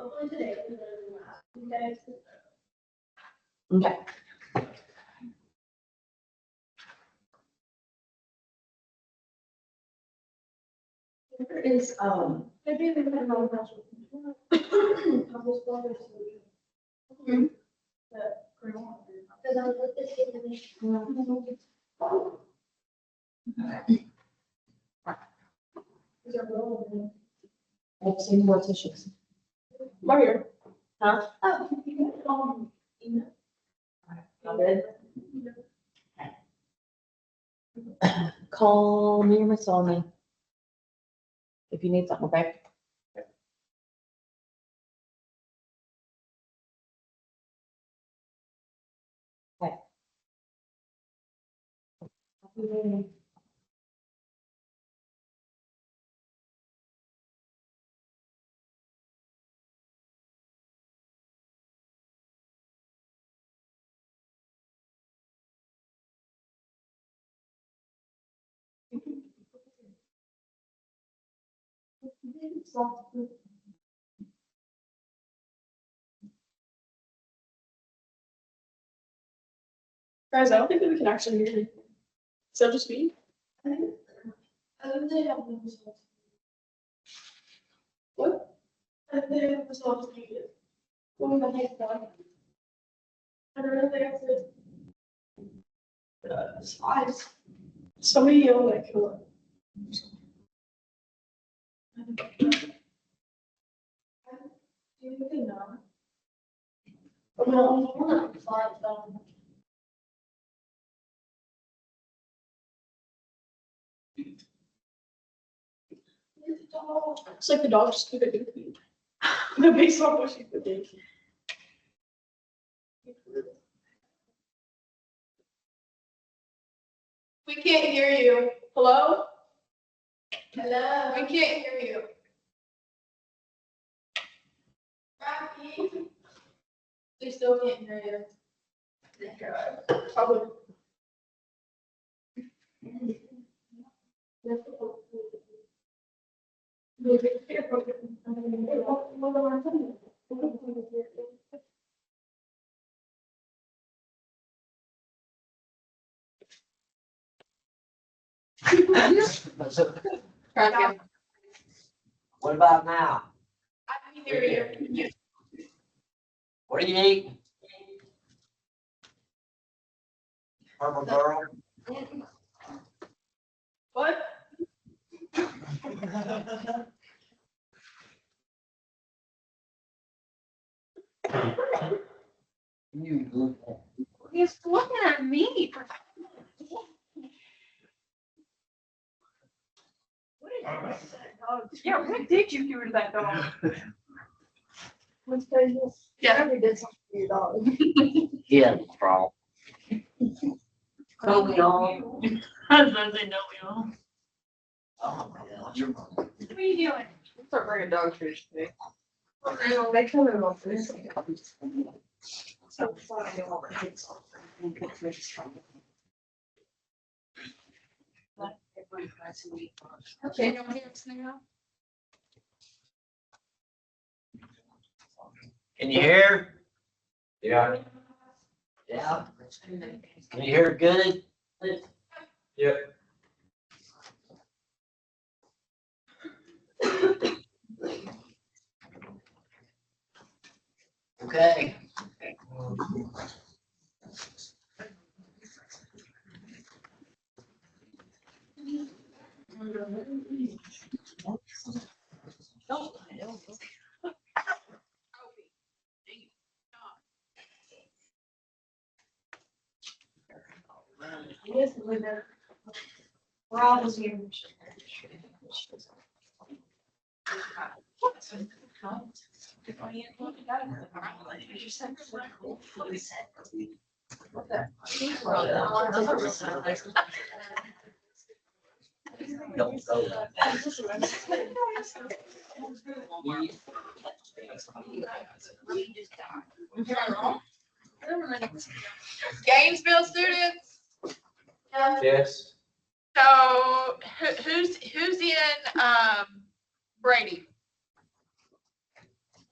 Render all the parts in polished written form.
Okay. There is, maybe we can know about I've seen more tissues. Right here. Huh? Oh, I'm good. Call me or Miss Solomon if you need something, okay? Okay. Guys, I don't think that we can actually hear you. Is that just me? I think they have the results. What? I think they have the results needed. When the next one. I don't know if they have the slides. Somebody yelled like, hello. Do you think no? Well, one of the slides, It's like the dog just took a good pee. The baseball pushing the big. We can't hear you. Hello? hello. We can't hear you. Rocky. They still can't hear you. Probably. Rocky. What about now? I can hear you. What do you eat? Purple girl? What? You look at. He's looking at me. What did you say, dog? Yeah, what did you do to that dog? What's crazy? Yeah. Every did something to your dog. He has a problem. Oh, we all. I was gonna say no, we all. Oh, my God, your mom. What are you doing? Start bringing dog food today. They come in on this. So far, I don't have heads off. Okay, no hands now. Can you hear? Yeah. Yeah? Can you hear good? Yep. Okay. Yes, Linda. We're all just here. Don't go. Gainesville students. Yes. So who's in Brady?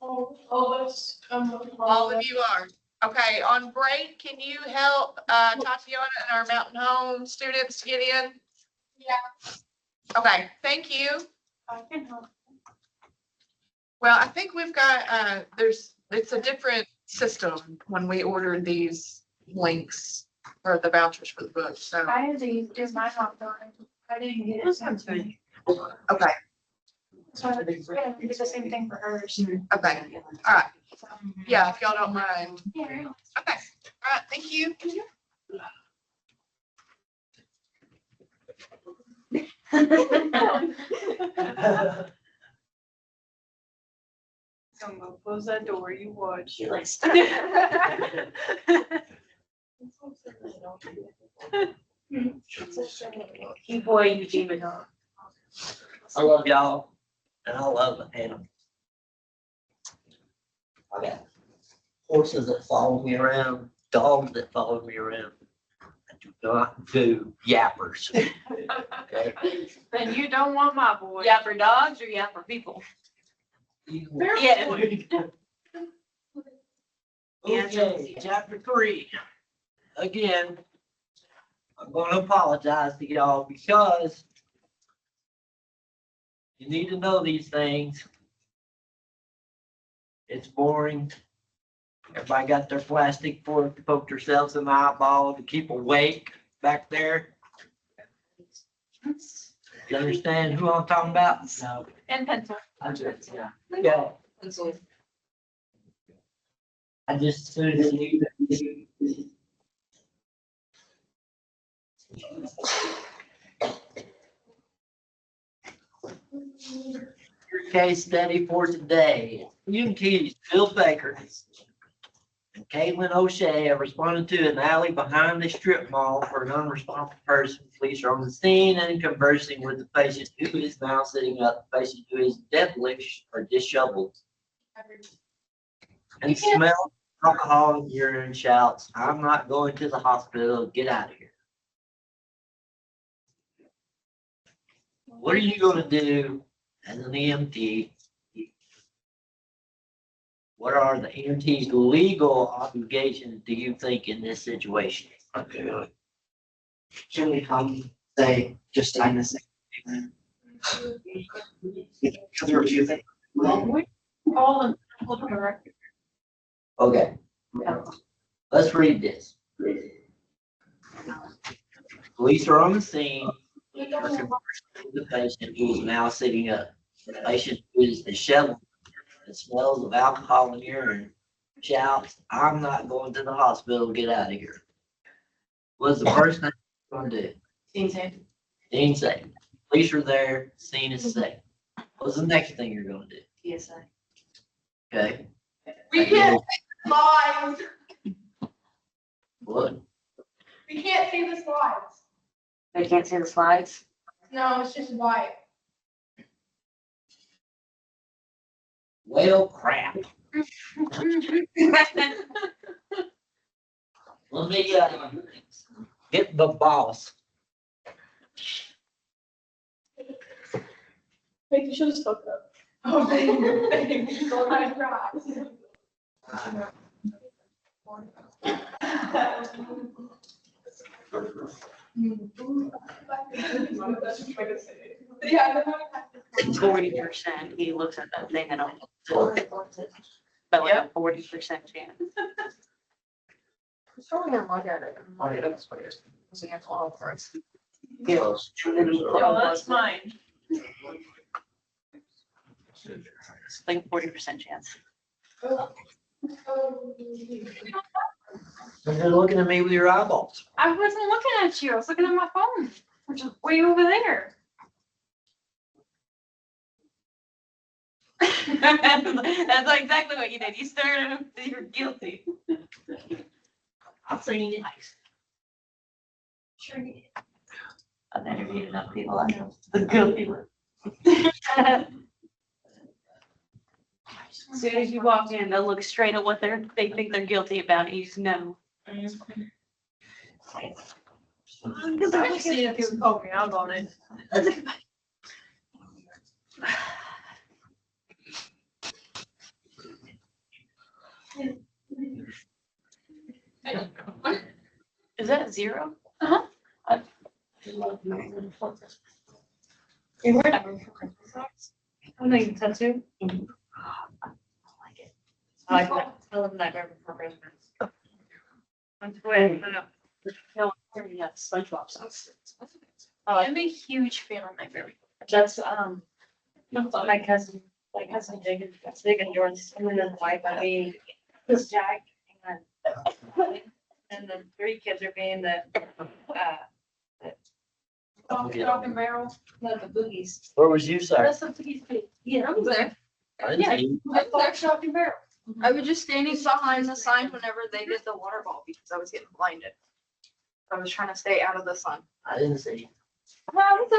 All of us, All of you are. Okay, on break, can you help Tatiana and our Mountain Home students get in? Yeah. Okay, thank you. I can help. Well, I think we've got, it's a different system when we order these links or the vouchers for the book, so, I had to do mine online. I didn't get it sent to me. okay, So I did the same thing for hers. okay, all right. Yeah, if y'all don't mind. Yeah. Okay, all right, thank you. I'm gonna close that door, you watch. She likes. You boy, you demon dog. I love y'all, and I love animals. I got horses that follow me around, dogs that follow me around. I do not do yappers. Okay? Then you don't want my boy. Yeah, for dogs or yeah, for people? Yeah. Okay, chapter 3. Again, I'm going to apologize to y'all because you need to know these things. It's boring. Everybody got their plastic fork to poke themselves in the eyeball to keep awake back there. You understand who I'm talking about? No. And pencil. I just, yeah. Yeah. I just assumed that you. Your case study for today. EMTs Bill Baker and Caitlin O'Shea have responded to an alley behind the strip mall for an unresponsive person. Police are on the scene and conversing with the patient who is now sitting up. The patient who is deadly or disheveled and smells alcohol and urine, shouts, "I'm not going to the hospital. Get out of here." What are you going to do as an EMT? What are the EMT's legal obligations, do you think, in this situation? Okay. Can we say, just sign this thing? Because there were a few things. All in medical director. Okay. Let's read this. Police are on the scene. Are conversing with the patient who is now sitting up. The patient who is disheveled and smells of alcohol and urine shouts, "I'm not going to the hospital. Get out of here." What's the first thing you're going to do? Scene safe. Police are there. Scene is safe. What's the next thing you're going to do? PSA. Okay. We can't live. What? We can't see the slides. They can't see the slides. No, it's just white. Well, crap. Let me get the boss. Wait, you should have spoke up. Oh, baby. Go right drive. Yeah. 40%. He looks at that thing and but like a 40% chance. Someone can look at it. Look at it. It's against all for us. Yeah. Oh, that's mine. It's like a 40% chance. You're looking at me with your eyeballs. I wasn't looking at you. I was looking at my phone, which is way over there. That's exactly what you did. You stared at him. You're guilty. I've seen it. Sure you did. I've interviewed enough people. I know the guilty one. As soon as you walk in, they'll look straight at what they think they're guilty about, and you just know. I see if you would call me out on it. Is that 0? Uh-huh. You weren't ever for Christmas socks? I'm thinking tattoo. I like it. I like that. I love Nightmare Before Christmas. I'm twin. No, yeah, SpongeBob socks. I'm a huge fan of Nightmare Before Christmas. That's my cousin Dig and Jordan's, and then his wife, I mean, this Jack, and the 3 kids are being the, Talking barrel. no, the boogies. Where was you, sir? That's the boogies too. Yeah, I was there. I didn't see you. I was there shocking barrel. I was just standing behind the sign whenever they did the water ball because I was getting blinded. I was trying to stay out of the sun. I didn't see you. No, I was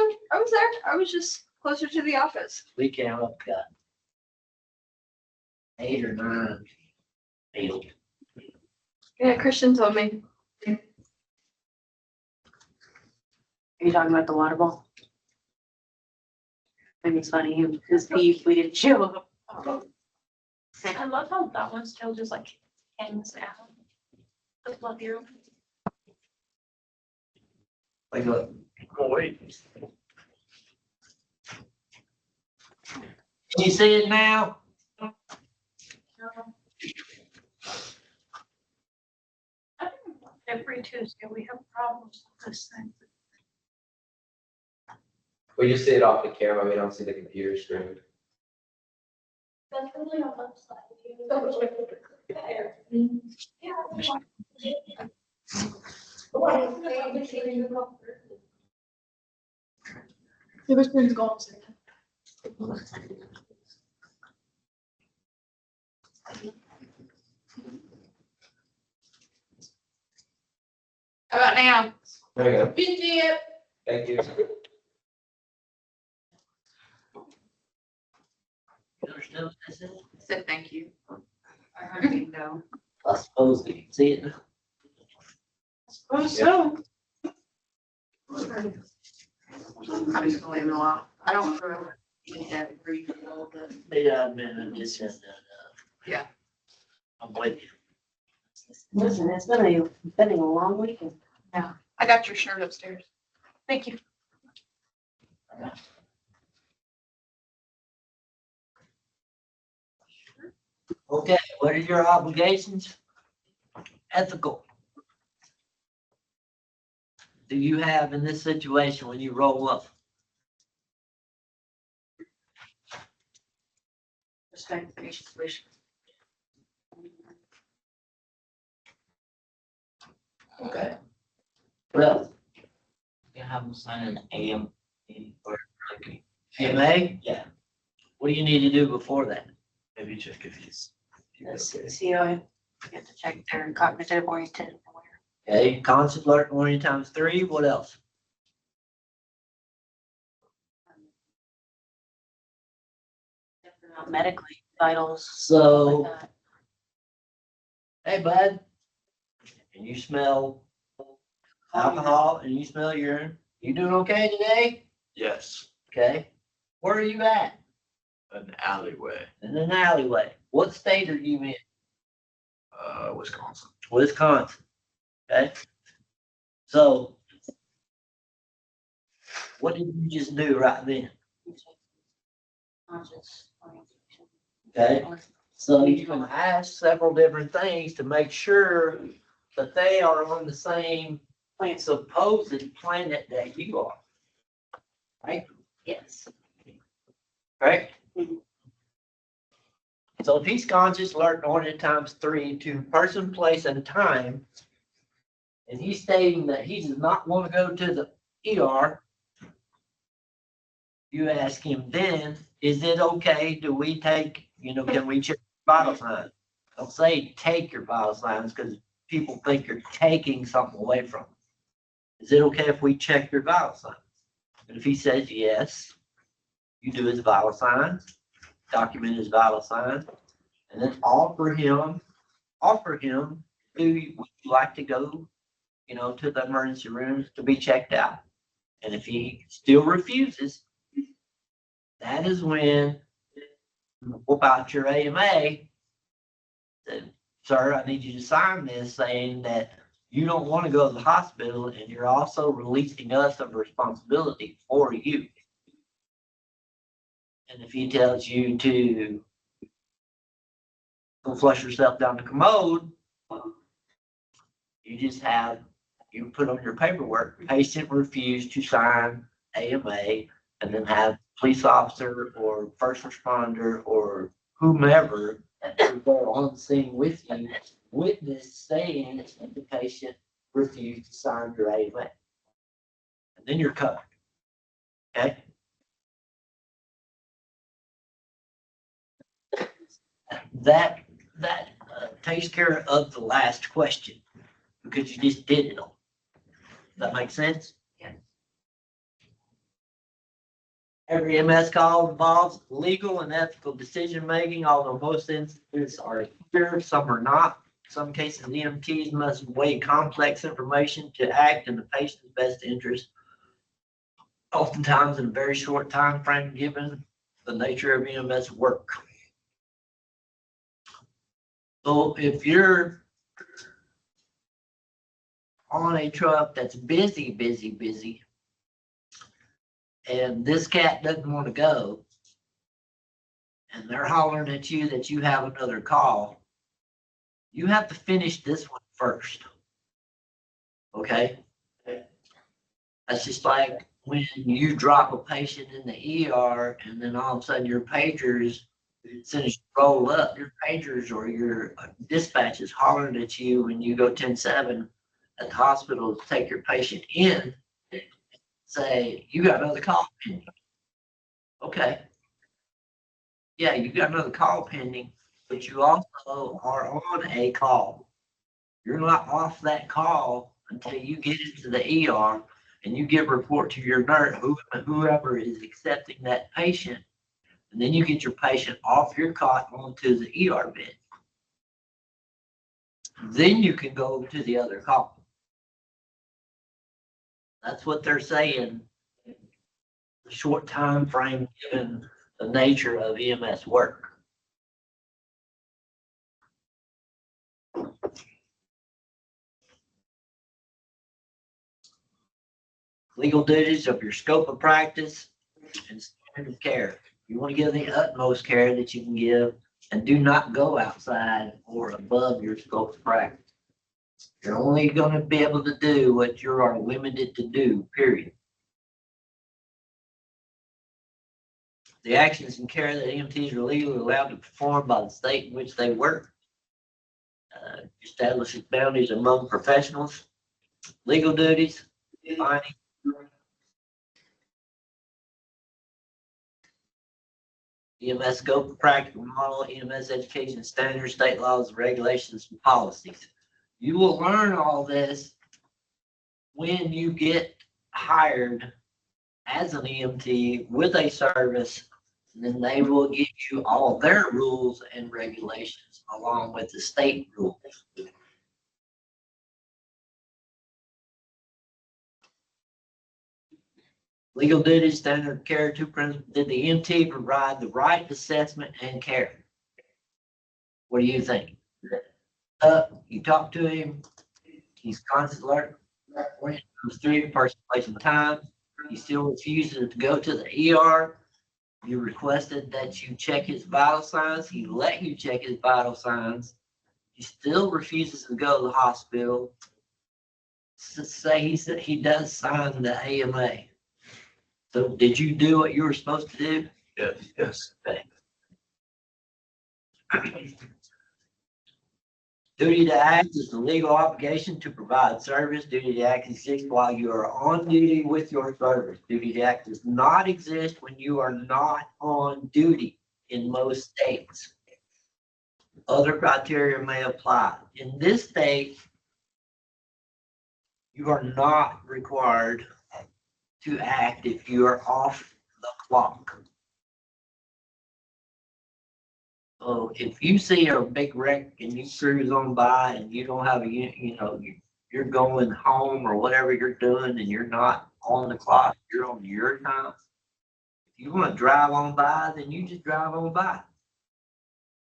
there. I was just closer to the office. We came up, got 8 or 9 field. Yeah, Christian told me. Are you talking about the water ball? I think it's funny, his peeve, we didn't show up. I love how that one still just like hangs down. I love you. Like, oh, wait. Can you see it now? I think every Tuesday we have problems with this thing. We just see it off the camera, we don't see the computer screen. That's really on the side. Your screen's gone. How about now? There you go. Pinky it. Thank you. You understand what I said? Said thank you. I heard you know. I suppose we can see it now. Oh, so. I'm just gonna leave it alone. I don't really need that agree with all the. Yeah, I mean, just said that. Yeah. I'm with you. Listen, it's been a long weekend. I got your shirt upstairs. Thank you. Okay, what are your obligations? Ethical. Do you have in this situation when you roll up? Respect the nation's wish. Okay. Well, you have them sign an AM or AMA? Yeah. What do you need to do before that? Maybe check if he's. See, I get to check their cognitive oriented. Okay, concept alert warning times 3, what else? Medically, vitals. So, like that. hey bud, and you smell alcohol and you smell urine, you doing okay today? Yes, Okay, where are you at? an alleyway, In an alleyway. What state are you in? Wisconsin. Wisconsin. Okay. So, what did you just do right then? Conscious orientation. Okay. So you can ask several different things to make sure that they are on the same supposed planet that you are. Right? Yes. Right? Mhm. So if he's conscious, alert, oriented times 3 to person, place, and time, and he's stating that he does not want to go to the ER, you ask him then, is it okay? Do we take, can we check vital signs? Don't say take your vital signs because people think you're taking something away from them. Is it okay if we check your vital signs? And if he says yes, you do his vital signs, document his vital signs, and then offer him, would you like to go, to the emergency rooms to be checked out? And if he still refuses, that is when you whoop out your AMA, then sir, I need you to sign this saying that you don't want to go to the hospital and you're also releasing us of responsibility for you. And if he tells you to go flush yourself down the commode, you just have, you put on your paperwork, patient refused to sign AMA, and then have police officer or first responder or whomever go on scene with you, witness saying that the patient refused to sign your AMA. And then you're covered. Okay? That takes care of the last question because you just did it all. Does that make sense? Yeah. Every MS call involves legal and ethical decision making, although most instances are clear, some are not. In some cases, EMTs must weigh complex information to act in the patient's best interest, oftentimes in a very short time frame given the nature of EMS work. So if you're on a truck that's busy, and this cat doesn't want to go, and they're hollering at you that you have another call, you have to finish this one first. Okay? That's just like when you drop a patient in the ER and then all of a sudden your pagers, as soon as you roll up, your pagers or your dispatch is hollering at you when you go 10-7 at the hospital to take your patient in, say, you got another call pending. Okay. Yeah, you got another call pending, but you also are on a call. You're not off that call until you get into the ER and you give a report to your nurse, whoever is accepting that patient, and then you get your patient off your cot onto the ER bed. Then you can go to the other call. That's what they're saying. The short time frame given the nature of EMS work. Legal duties of your scope of practice and standard of care. You want to give the utmost care that you can give and do not go outside or above your scope of practice. You're only going to be able to do what you are limited to do, period. The actions and care that EMTs are legally allowed to perform by the state in which they work. Establishes boundaries among professionals. Legal duties, defining EMS scope of practical model, EMS education standards, state laws, regulations, and policies. You will learn all this when you get hired as an EMT with a service, and then they will give you all their rules and regulations along with the state rules. Legal duties, standard of care, two principles. Did the EMT provide the right assessment and care? What do you think? You talk to him, he's constantly alert. When it comes through, person, place, and time, he still refuses to go to the ER. You requested that you check his vital signs. He let you check his vital signs. He still refuses to go to the hospital. Say he said he does sign the AMA. So did you do what you were supposed to do? Yes. Okay. Duty to act is the legal obligation to provide service. Duty to act exists while you are on duty with your service. Duty to act does not exist when you are not on duty in most states. Other criteria may apply. In this state, you are not required to act if you are off the clock. So if you see a big wreck and you cruise on by and you don't have you're going home or whatever you're doing and you're not on the clock, you're on your time. If you want to drive on by, then you just drive on by.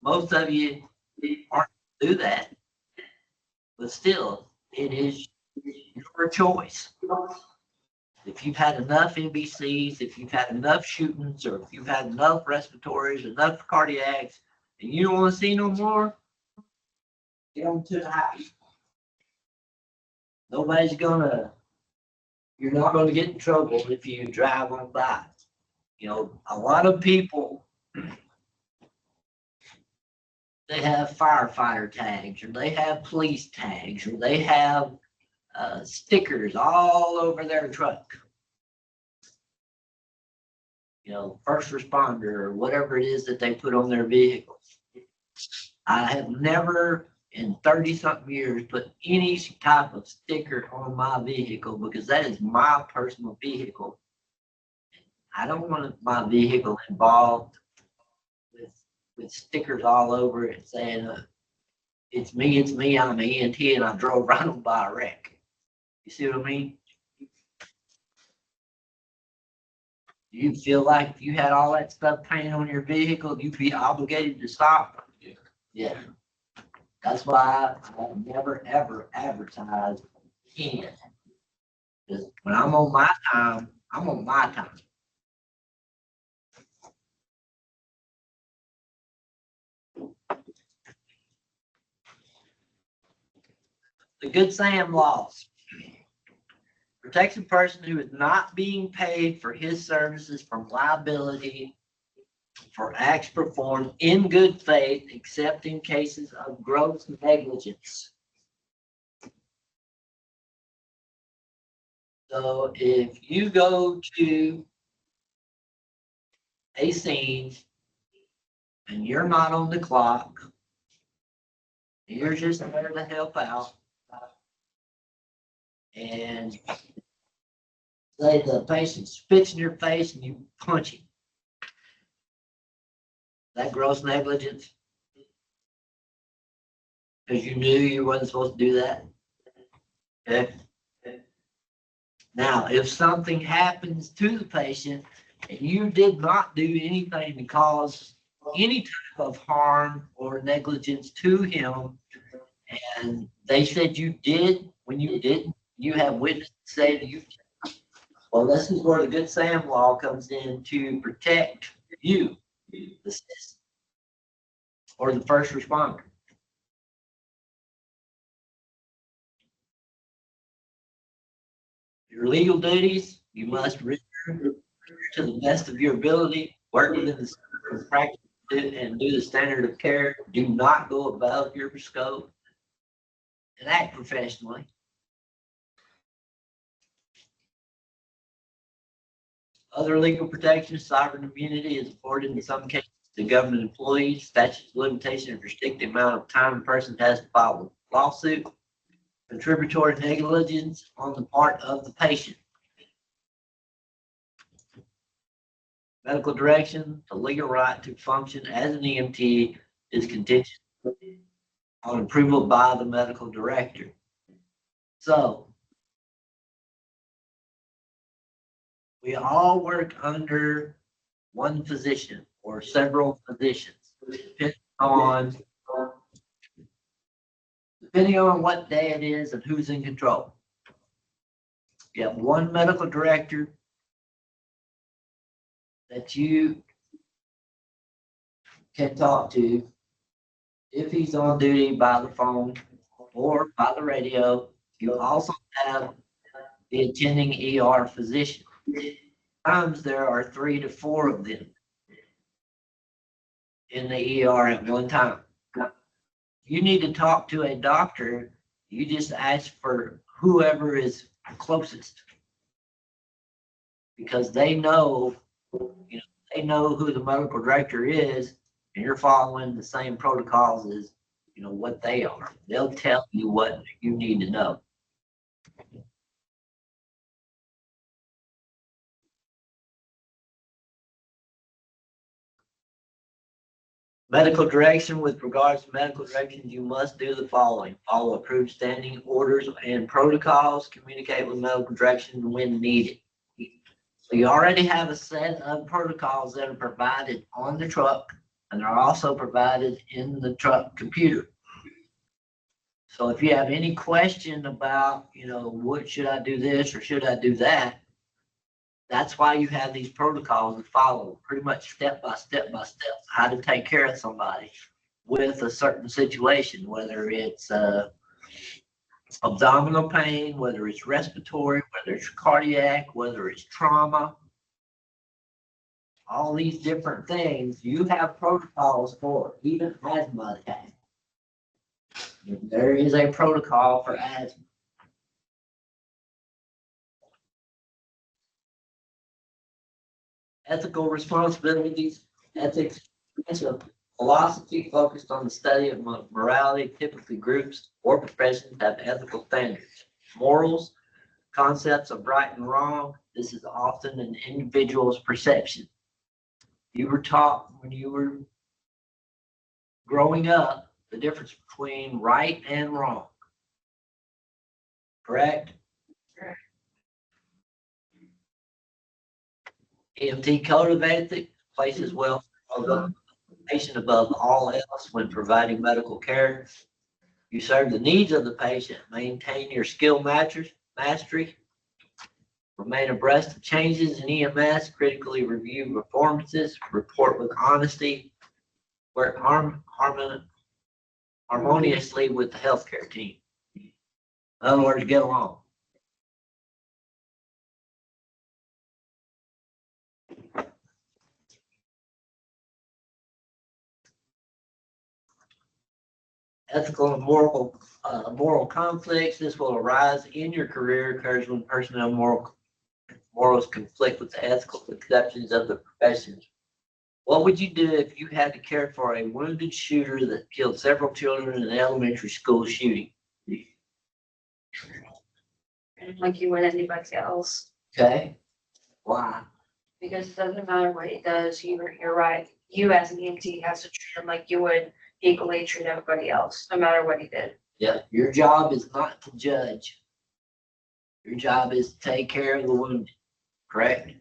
Most of you aren't do that. But still, it is your choice. If you've had enough NBCs, if you've had enough shootings, or if you've had enough respiratories, enough cardiacs, and you don't want to see no more, get on to the house. Nobody's gonna, you're not gonna get in trouble if you drive on by. You know, a lot of people, they have firefighter tags, or they have police tags, or they have stickers all over their truck. You know, first responder, or whatever it is that they put on their vehicles. I have never in 30-something years put any type of sticker on my vehicle, because that is my personal vehicle. I don't want my vehicle involved with stickers all over it saying, it's me, I'm an EMT, and I drove right on by a wreck. You see what I mean? You feel like if you had all that stuff painted on your vehicle, you'd be obligated to stop? Yeah. That's why I never, ever advertise anything. Because when I'm on my time, I'm on my time. The Good Sam laws protects a person who is not being paid for his services from liability for acts performed in good faith, except in cases of gross negligence. So if you go to a scene and you're not on the clock, you're just there to help out, and say the patient spits in your face and you punch him, that gross negligence? Because you knew you wasn't supposed to do that. Okay. Now, if something happens to the patient and you did not do anything to cause any type of harm or negligence to him, and they said you did when you didn't, you have witnesses say that you did. Well, this is where the Good Sam law comes in to protect you, the citizen, or the first responder. Your legal duties, you must render to the best of your ability, work within the scope of practice, and do the standard of care. Do not go above your scope, and act professionally. Other legal protections, sovereign immunity is afforded in some cases to government employees. Statute of limitations restrict the amount of time a person has to file a lawsuit. Contributory negligence on the part of the patient. Medical direction, the legal right to function as an EMT is contingent on approval by the medical director. So we all work under one physician or several physicians, depending on what day it is and who's in control. You have one medical director that you can talk to if he's on duty by the phone or by the radio. You also have the attending ER physician. Sometimes there are 3 to 4 of them in the ER at one time. You need to talk to a doctor, you just ask for whoever is closest. Because they know, they know who the medical director is, and you're following the same protocols as, what they are. They'll tell you what you need to know. Medical direction, with regards to medical directions, you must do the following: follow approved standing orders and protocols, communicate with medical direction when needed. So you already have a set of protocols that are provided on the truck, and they're also provided in the truck computer. So if you have any question about, what should I do this or should I do that? That's why you have these protocols to follow, pretty much step by step by step, how to take care of somebody with a certain situation, whether it's abdominal pain, whether it's respiratory, whether it's cardiac, whether it's trauma. All these different things, you have protocols for, even asthma attack. There is a protocol for asthma. Ethical responsibilities, ethics, is a philosophy focused on the study of morality. Typically, groups or professions have ethical standards, morals, concepts of right and wrong. This is often an individual's perception. You were taught when you were growing up the difference between right and wrong. Correct? Correct. EMT code of ethics places welfare of the patient above all else when providing medical care. You serve the needs of the patient, maintain your skill mastery, remain abreast of changes in EMS, critically review performances, report with honesty, work harmoniously with the healthcare team. In other words, get along. Ethical and moral conflicts. This will arise in your career, occurs when personnel morals conflict with the ethical conceptions of the profession. What would you do if you had to care for a wounded shooter that killed several children in an elementary school shooting? Like you would anybody else, Okay, why? because it doesn't matter what he does, you're right. You as an EMT has to treat him like you would equally treat everybody else, no matter what he did. Yeah, your job is not to judge. Your job is to take care of the wounded, correct?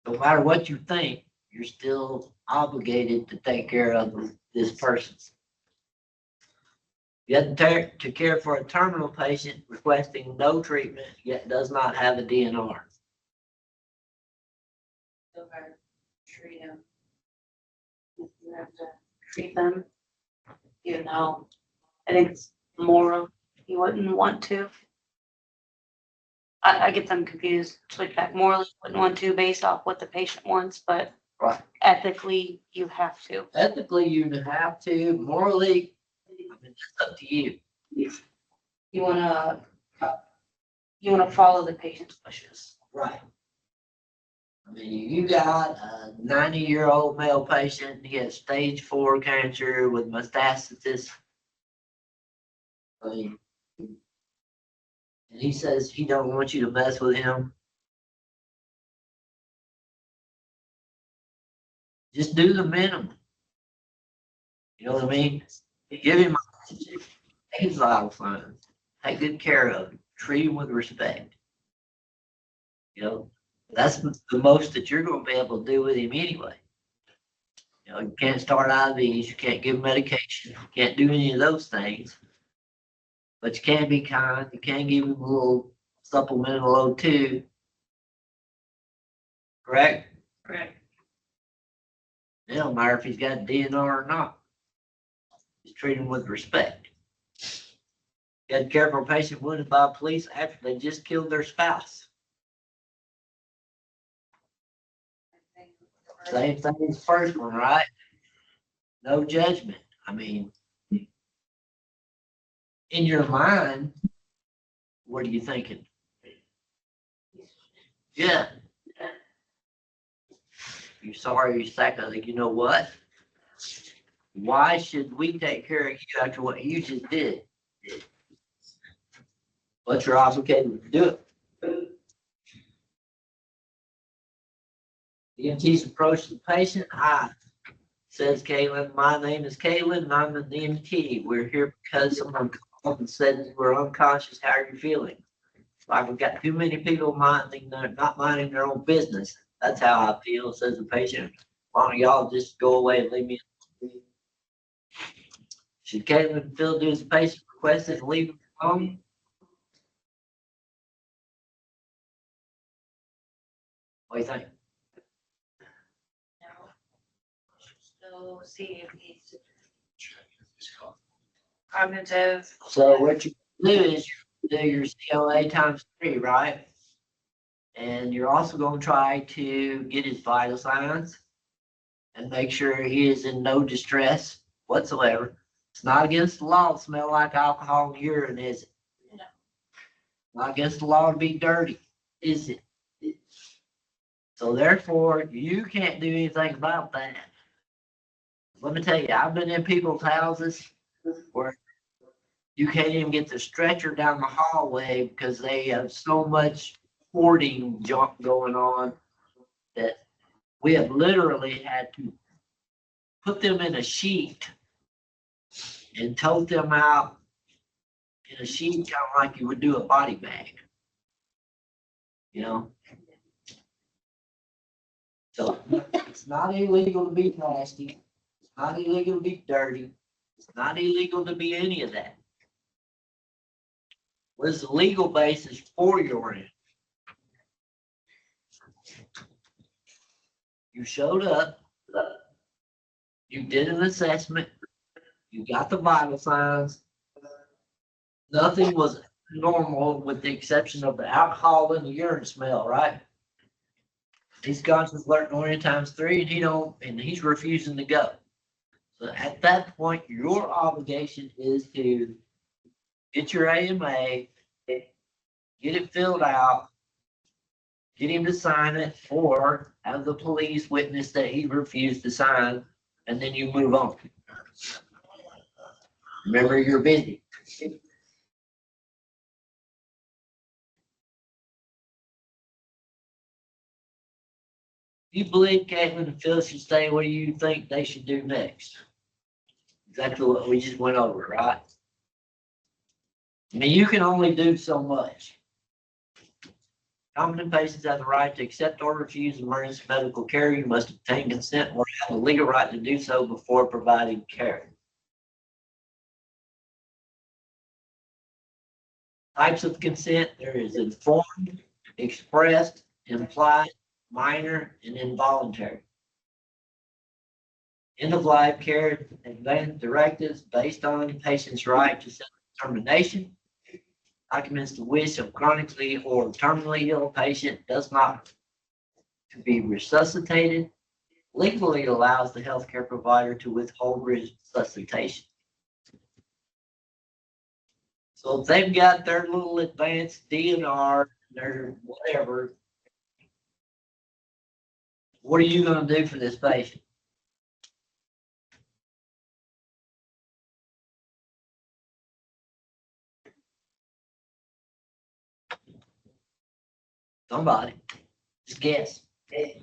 No matter what you think, you're still obligated to take care of this person. You have to care for a terminal patient requesting no treatment, yet does not have a DNR. Still gotta treat him. You have to treat them, I think it's moral, you wouldn't want to. I get them confused, switch back morally, wouldn't want to based off what the patient wants, but Right. ethically, you have to. Ethically, you have to. Morally, it's up to you. You wanna follow the patient's wishes. Right. I mean, you got a 90-year-old male patient, he has stage 4 cancer with metastasis. I mean, and he says he don't want you to mess with him. Just do the minimum. You know what I mean? Give him his vital signs. Take good care of him. Treat him with respect. That's the most that you're going to be able to do with him anyway. You can't start IVs, you can't give him medication, you can't do any of those things. But you can be kind, you can give him a little supplemental O2. Correct? Correct. It don't matter if he's got a DNR or not. Just treat him with respect. You had to care for a patient wounded by police after they just killed their spouse. Same thing as the first one, right? No judgment. I mean, in your mind, what are you thinking? Yeah. You're sorry, you're psychotic. You know what? Why should we take care of you after what you just did? But you're obligated to do it. The EMT's approach to the patient. Hi, says Caitlin. My name is Caitlin and I'm an EMT. We're here because someone called and said we're unconscious. How are you feeling? Like we've got too many people not minding their own business. That's how I feel, says the patient. Why don't y'all just go away and leave me alone? Should Caitlin Phil do as the patient requested to leave home? What do you think? Still see if he's cognitive. So what you do is you do your COA times 3, right? And you're also gonna try to get his vital signs and make sure he is in no distress whatsoever. It's not against the law to smell like alcohol and urine, is it? No. Not against the law to be dirty, is it? So therefore, you can't do anything about that. Let me tell you, I've been in people's houses where you can't even get the stretcher down the hallway because they have so much hoarding junk going on that we have literally had to put them in a sheet and tote them out in a sheet, kind of like you would do a body bag. You know? So it's not illegal to be nasty. It's not illegal to be dirty. It's not illegal to be any of that. What is the legal basis for your rent? You showed up, you did an assessment, you got the vital signs. Nothing was normal with the exception of the alcohol and the urine smell, right? He's conscious, alert, and orient times 3, and he's refusing to go. So at that point, your obligation is to get your AMA, get it filled out, get him to sign it, or have the police witness that he refused to sign, and then you move on. Remember, you're busy. You believe Caitlin and Phil should stay, what do you think they should do next? Exactly what we just went over, right? I mean, you can only do so much. Competent patients have the right to accept or refuse emergency medical care. You must obtain consent or have a legal right to do so before providing care. Types of consent, there is informed, expressed, implied, minor, and involuntary. End-of-life care advanced directives based on the patient's right to self-determination. Documents the wish of chronically or terminally ill patient does not to be resuscitated. Legally allows the healthcare provider to withhold resuscitation. So if they've got their little advanced DNR, their whatever, what are you gonna do for this patient? Somebody, just guess. Say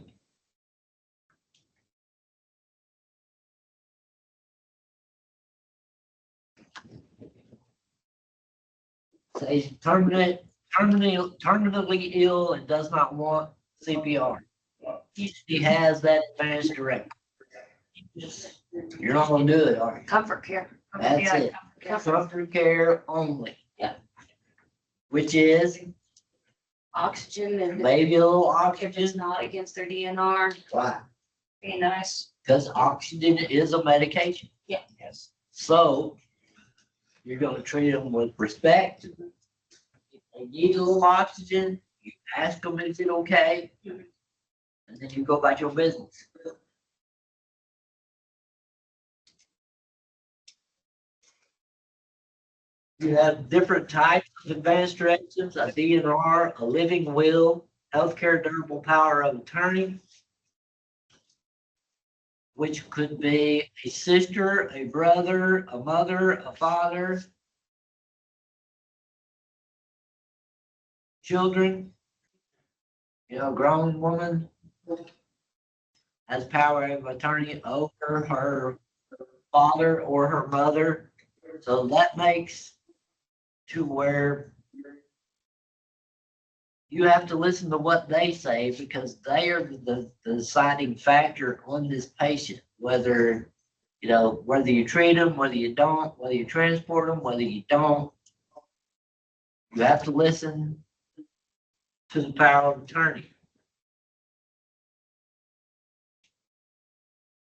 he's terminally ill and does not want CPR. He has that advanced directive. You're not gonna do it, are you? Comfort care. That's Yeah, it. comfort care. Comfort care only. Yeah. Which is Oxygen and maybe a little if it's oxygen. not against their DNR, Right. be nice. Because oxygen is a medication. Yeah. Yes. So you're gonna treat them with respect. If they need a little oxygen, you ask them, is it okay? And then you go about your business. You have different types of advanced directives, a DNR, a living will, healthcare durable power of attorney, which could be a sister, a brother, a mother, a father, children, grown woman has power of attorney over her father or her mother. So that makes to where you have to listen to what they say because they are the deciding factor on this patient, whether You know, whether you treat them, whether you don't, whether you transport them, whether you don't, you have to listen to the power of attorney.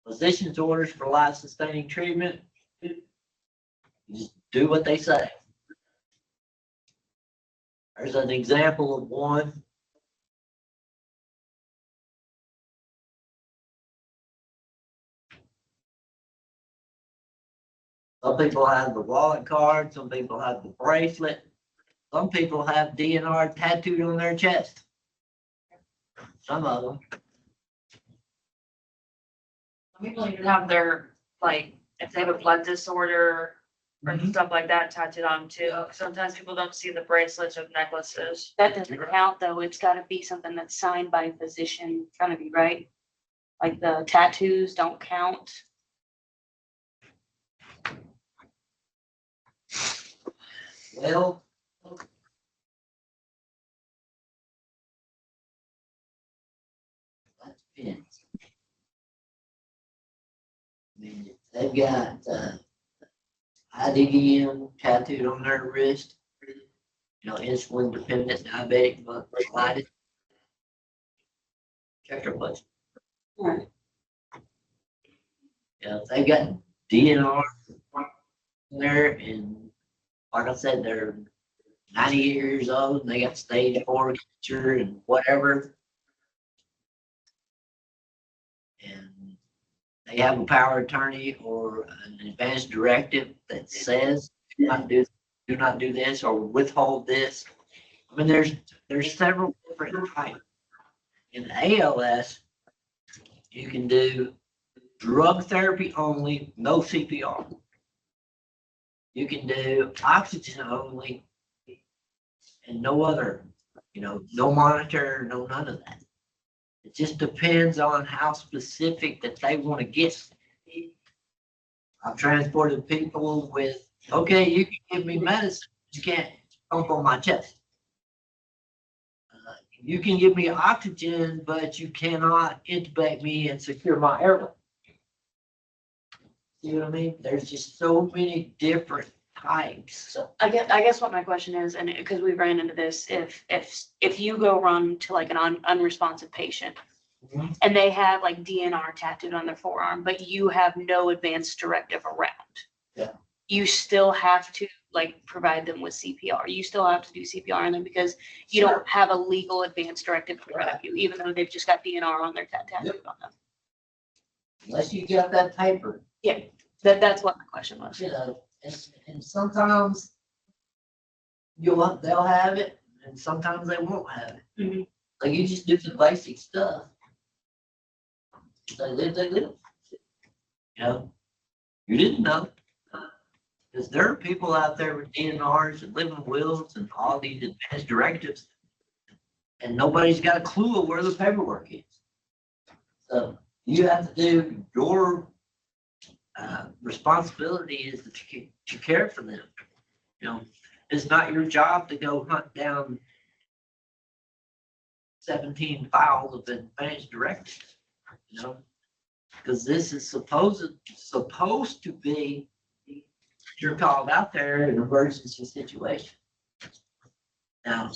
Physician's orders for life-sustaining treatment, you just do what they say. There's an example of one. Some people have the wallet card, some people have the bracelet, some people have DNR tattooed on their chest. Some of them. Some people even have their, like, if they have a blood disorder or stuff like that tattooed on them too. Sometimes people don't see the bracelets or necklaces. That doesn't count though. It's gotta be something that's signed by a physician in front of you, right? Like the tattoos don't count. Well, that depends. I mean, if they've got, IDDM tattooed on their wrist, you know, insulin dependent diabetic mellitus. Check their blood. Right. Yeah, if they got DNR in there and like I said, they're 90 years old and they got stage 4 cancer and whatever. And they have a power of attorney or an advance directive that says, do not do this or withhold this. I mean, there's several different types. In ALS, you can do drug therapy only, no CPR. You can do oxygen only and no other, you know, no monitor, no none of that. It just depends on how specific that they want to get. I've transported people with, okay, you can give me medicine, but you can't pump on my chest. You can give me oxygen, but you cannot intubate me and secure my airway. See what I mean? There's just so many different types. So I guess what my question is, and because we ran into this, if you go run to like an unresponsive patient Mhm. and they have like DNR tattooed on their forearm, but you have no advance directive around. Yeah. You still have to like provide them with CPR. You still have to do CPR on them because you don't have a legal advance directive in front of you, even though they've just got DNR on their tattooed on them. Unless you got that paper, That's what my question was. you know, and sometimes they'll have it and sometimes they won't have it. Mhm. Like you just do the basic stuff. They live. You know, you didn't know. Because there are people out there with DNRs and living wills and all these advanced directives. And nobody's got a clue of where the paperwork is. So you have to do your responsibility is to care for them. You know, it's not your job to go hunt down 17 files of advanced directives, you know, because this is supposed to be, you're called out there in an emergency situation. Now,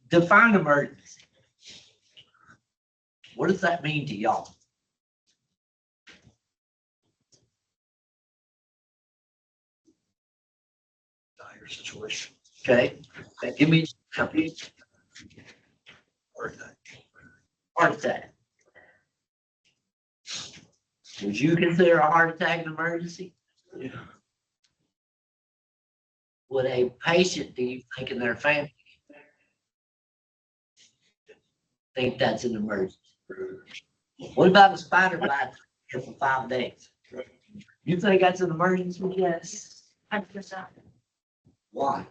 define emergency. What does that mean to y'all? Dire situation. Okay, give me something. Heart attack. Would you consider a heart attack an emergency? Yeah. Would a patient, do you think, in their family think that's an emergency? What about a spider bite here for 5 days? You think that's an emergency? Yes, 100%. Why?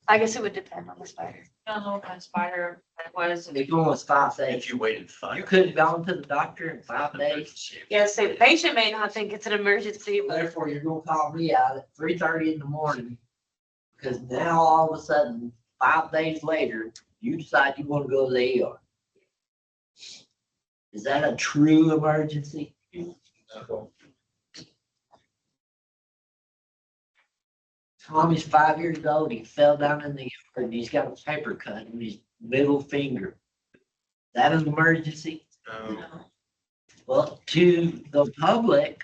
I guess it would depend on the spider. I don't know what kind of spider it was. They're going with 5 days. If you waited You 5. couldn't go to the doctor in 5 days. Yes, the patient may not think it's an emergency, but Therefore, you're gonna call me out at 3:30 in the morning. Because now all of a sudden, 5 days later, you decide you want to go to the ER. Is that a true emergency? Tommy's 5 years old. He fell down in the yard and he's got a paper cut in his middle finger. That is an emergency. Well, to the public,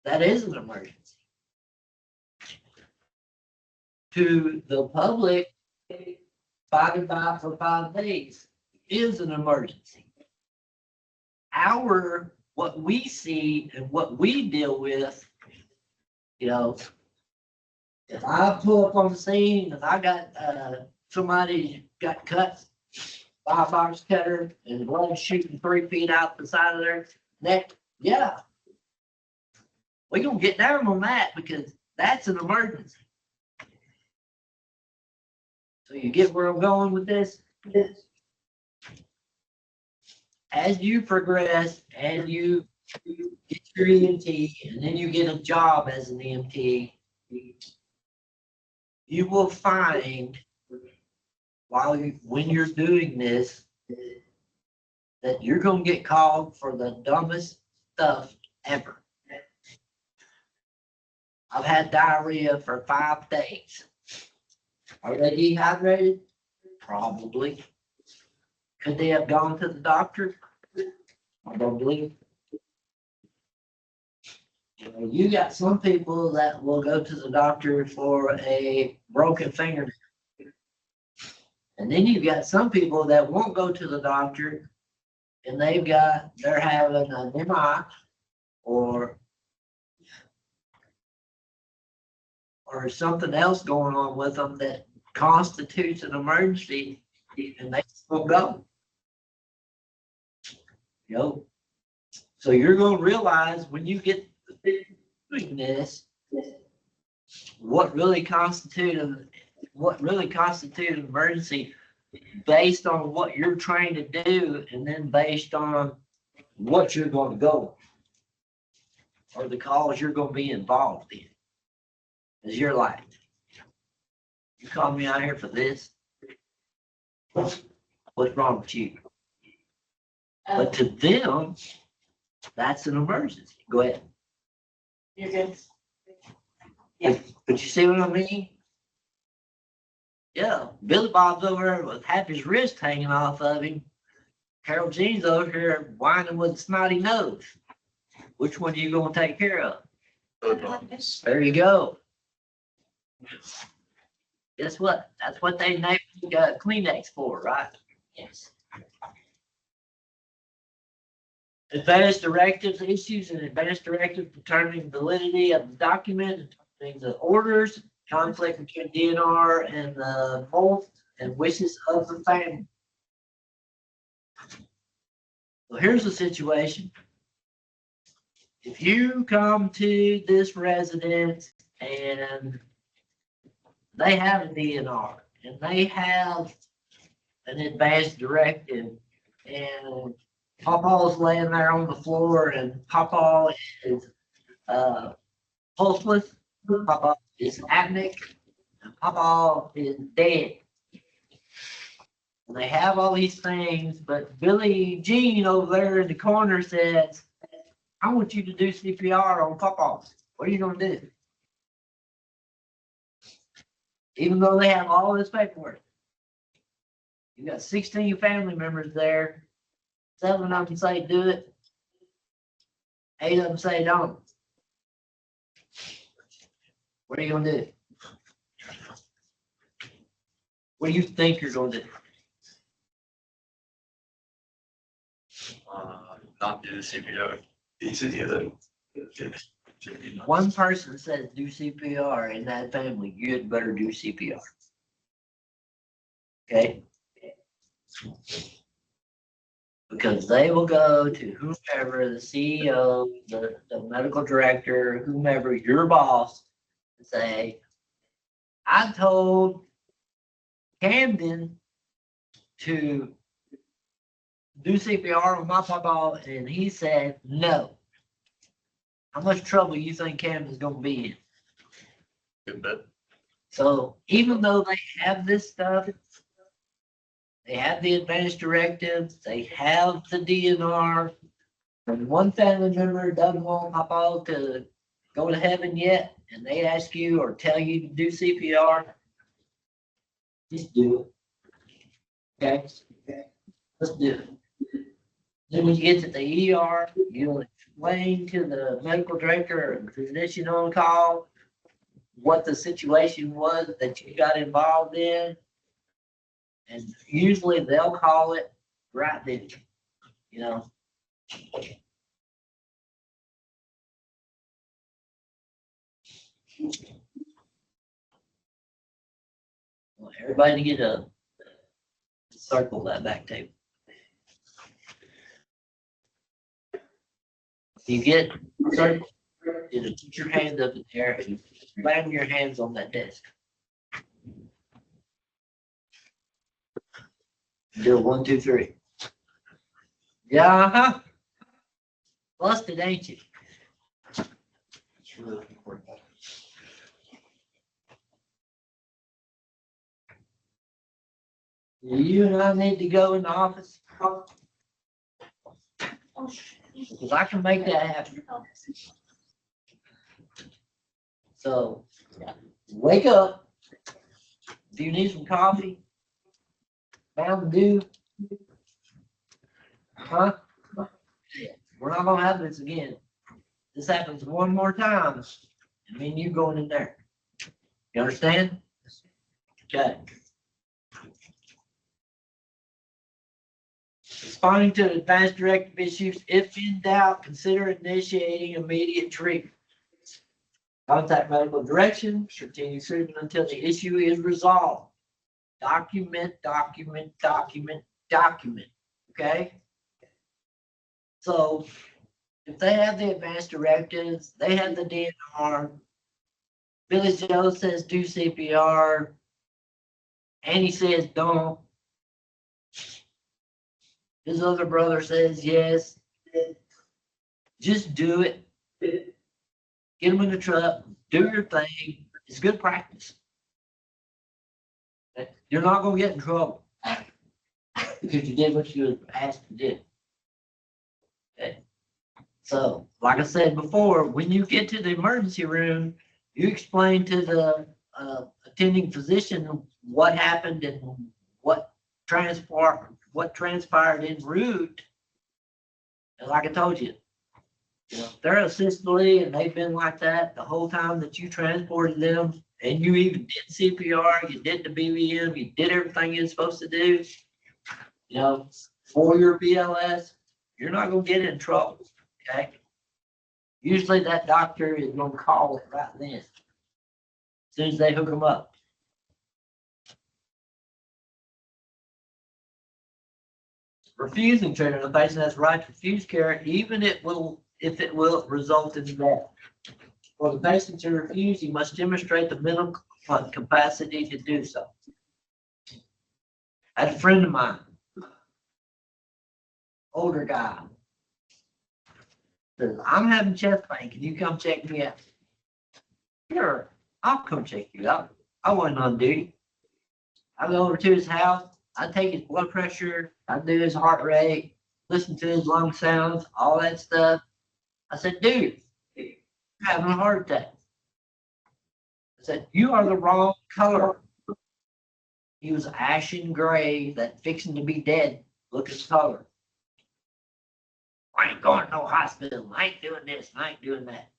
that is an emergency. To the public, 5 and 5 for 5 days is an emergency. What we see and what we deal with, you know, if I pull up on the scene and I got, somebody got cut by a box cutter and blood shooting 3 feet out the side of their neck, yeah. We're gonna get down on that because that's an emergency. So you get where I'm going with this? As you progress and you get your EMT and then you get a job as an EMT, you will find when you're doing this, that you're gonna get called for the dumbest stuff ever. I've had diarrhea for 5 days. Are they dehydrated? Probably. Could they have gone to the doctor? Probably. You got some people that will go to the doctor for a broken fingernail. And then you've got some people that won't go to the doctor and they're having an MI or something else going on with them that constitutes an emergency and they won't go. You know, so you're going to realize when you get doing this, what really constitutes an emergency based on what you're trying to do and then based on what you're going to go or the cause you're going to be involved in. Is your life. You called me out here for this. What's wrong with you? But to them, that's an emergency. Go ahead. You're good. But you see what I mean? Yeah, Billy Bob's over there with half his wrist hanging off of him. Carol Jean's over here whining with a snotty nose. Which one are you going to take care of? There you go. Guess what? That's what they named Kleenex for, right? Yes. Advanced directives issues and advanced directives determining validity of the document, determining the orders, conflict between DNR and the both, and wishes of the family. So here's the situation. If you come to this residence and they have a DNR and they have an advanced directive and Pawpaw's laying there on the floor and Pawpaw is pulseless, Pawpaw is apneic, and Pawpaw is dead. And they have all these things, but Billy Jean over there in the corner says, I want you to do CPR on Pawpaw. What are you gonna do? Even though they have all this paperwork. You got 16 family members there. 7 of them say do it. 8 of them say don't. What are you gonna do? What do you think you're gonna do? Not do the CPR. These are the other. One person says do CPR in that family, you'd better do CPR. Okay? Because they will go to whomever, the CEO, the medical director, whomever, your boss, and say, I told Camden to do CPR on my pawpaw, and he said no. How much trouble you think Camden's gonna be in? Good bit. So even though they have this stuff, they have the advanced directives, they have the DNR, And one family member doesn't want Papa to go to heaven yet, and they ask you or tell you to do CPR, just do it. Okay? Let's do it. Then when you get to the ER, you'll explain to the medical director or physician on call what the situation was that you got involved in. And usually they'll call it right then, you know. Want everybody to get a circle that back table. You get circle, you just put your hands up in the air and slam your hands on that desk. Do it 1, 2, 3. Yeah, uh-huh. Busted, ain't you? It's really important. You and I need to go in the office. Because I can make that happen. So, wake up. Do you need some coffee? Mountain Dew? Huh? We're not gonna have this again. This happens one more time, and me and you going in there. You understand? Okay. Responding to advanced directive issues, if in doubt, consider initiating immediate treatment. Contact medical direction, continue treatment until the issue is resolved. Document, document, document, document, okay? So if they have the advanced directives, they have the DNR, Billy Joe says do CPR, Annie says don't. His other brother says yes. Just do it. Get them in the truck, do your thing. It's good practice. You're not gonna get in trouble because you did what you were asked to do. Okay. So, like I said before, when you get to the emergency room, you explain to the attending physician what happened and what transpired en route. And like I told you, they're a Sicily and they've been like that the whole time that you transported them, and you even did CPR, you did the BVM, you did everything you're supposed to do, for your BLS, you're not gonna get in trouble, okay? Usually that doctor is gonna call it right then, as soon as they hook them up. Refusing treatment, the patient has the right to refuse care, even if it will result in death. For the patient to refuse, he must demonstrate the mental capacity to do so. I had a friend of mine, older guy, says, I'm having chest pain. Can you come check me out? Sure, I'll come check you out. I wasn't on duty. I go over to his house. I take his blood pressure. I do his heart rate, listen to his lung sounds, all that stuff. I said, dude, you're having a heart attack. I said, you are the wrong color. He was ashen gray, that fixing to be dead looking color. I ain't going to no hospital. I ain't doing this. I ain't doing that.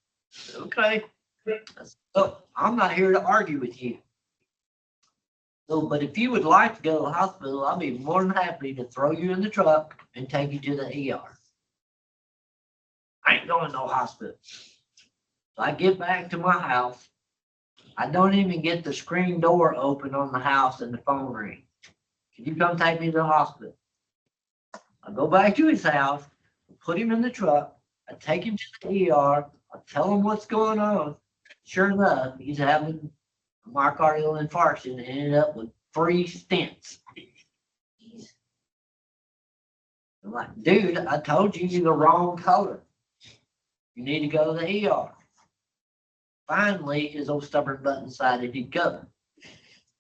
Okay. I said, look, I'm not here to argue with you. So, but if you would like to go to the hospital, I'll be more than happy to throw you in the truck and take you to the ER. I ain't going to no hospital. So I get back to my house. I don't even get the screen door open on the house and the phone rings. Can you come take me to the hospital? I go back to his house, put him in the truck. I take him to the ER. I tell him what's going on. Sure enough, he's having a myocardial infarction and ended up with 3 stents. I'm like, dude, I told you you're the wrong color. You need to go to the ER. Finally, his old stubborn butt decided he'd go.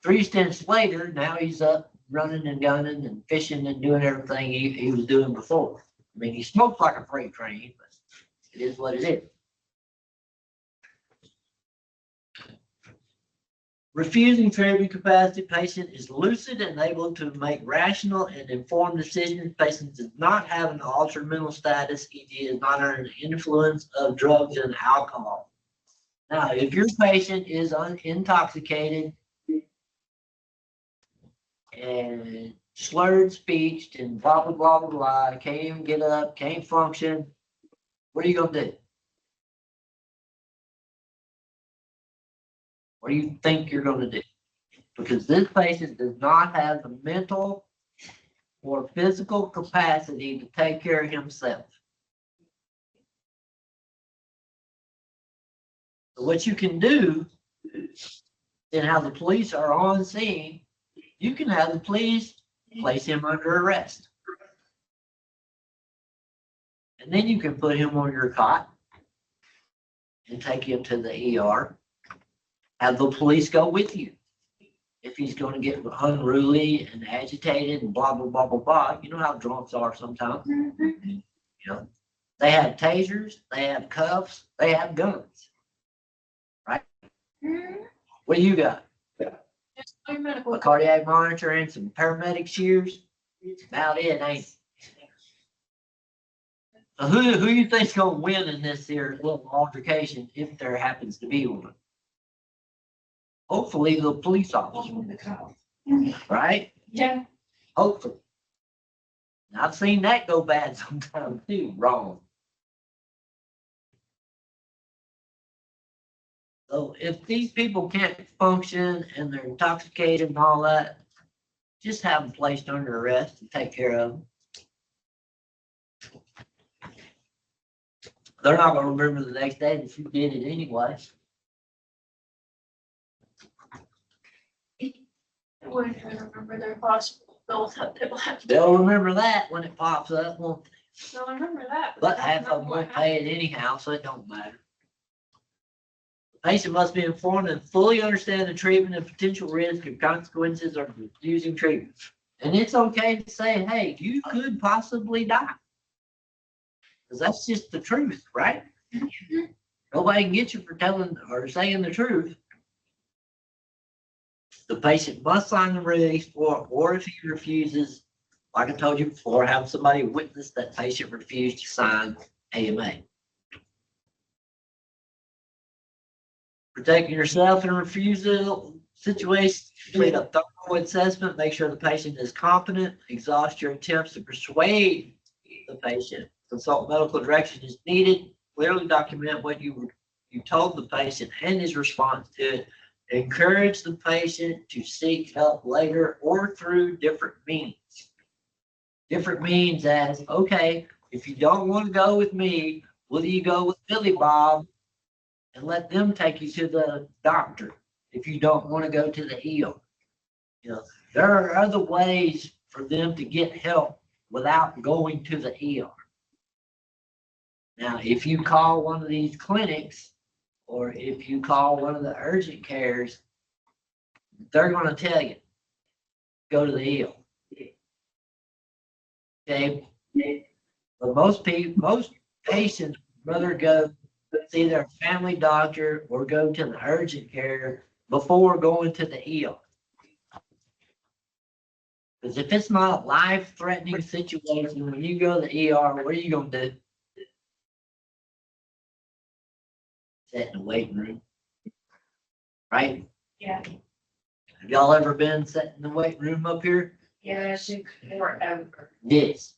3 stents later, now he's up running and gunning and fishing and doing everything he was doing before. I mean, he smokes like a freight train, but it is what it is. Refusing treatment capacity, patient is lucid and able to make rational and informed decisions. Patient does not have an altered mental status, e.g. is not under the influence of drugs and alcohol. Now, if your patient is intoxicated and slurred speech and blah, blah, blah, blah, blah, can't even get up, can't function, what are you gonna do? What do you think you're gonna do? Because this patient does not have the mental or physical capacity to take care of himself. So what you can do, and how the police are on scene, you can have the police place him under arrest. And then you can put him on your cot and take him to the ER. Have the police go with you. If he's going to get unruly and agitated and blah, blah, blah, blah, blah. You know how drunks are sometimes. You know, they have tasers, they have cuffs, they have guns. Right? What do you got? Just my medical. A cardiac monitor and some paramedic shears? It's about it, ain't it? So who you think's gonna win in this here little altercation if there happens to be one? Hopefully the police officer, right? Yeah. Hopefully. And I've seen that go bad sometimes too, wrong. So if these people can't function and they're intoxicated and all that, just have them placed under arrest and take care of them. They're not gonna remember the next day that you did it anyway. I wouldn't even remember their hospital bills that they will have to. They'll remember that when it pops up, won't they? They'll remember that. But they half don't of them remember won't what pay it anyhow, so it don't matter. The patient must be informed and fully understand the treatment and potential risk and consequences of refusing treatment. And it's okay to say, hey, you could possibly die. Because that's just the truth, right? Nobody can get you for telling or saying the truth. The patient must sign the release form, or if he refuses, like I told you before, have somebody witness that patient refused to sign AMA. Protecting yourself in a refusal situation, complete a thorough assessment, make sure the patient is competent, exhaust your attempts to persuade the patient, consult medical direction as needed, clearly document what you told the patient and his response to it. Encourage the patient to seek help later or through different means. Different means as, okay, if you don't want to go with me, will you go with Billy Bob and let them take you to the doctor if you don't want to go to the ER? You know, there are other ways for them to get help without going to the ER. Now, if you call one of these clinics or if you call one of the urgent cares, they're going to tell you, go to the ER. Okay. But most patients rather go see their family doctor or go to the urgent care before going to the ER. Because if it's not a life-threatening situation, when you go to the ER, what are you going to do? Sit in the waiting room. Right? Yeah. Have y'all ever been sitting in the waiting room up here? Yeah, it took forever. Yes.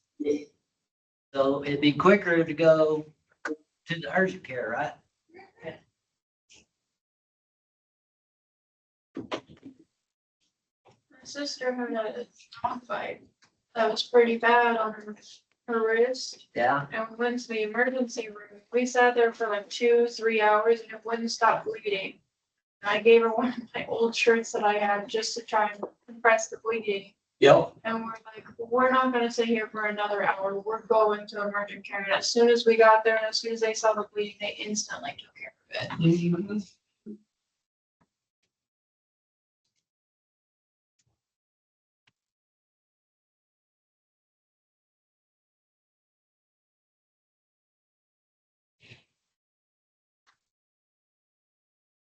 So it'd be quicker to go to the urgent care, right? My sister had a dog fight that was pretty bad on her wrist. Yeah. And we went to the emergency room. We sat there for like 2-3 hours and it wouldn't stop bleeding. And I gave her one of my old shirts that I had just to try and compress the bleeding. Yep. And we're like, we're not gonna sit here for another hour. We're going to emergent care. And as soon as we got there and as soon as they saw the bleeding, they instantly took care of it.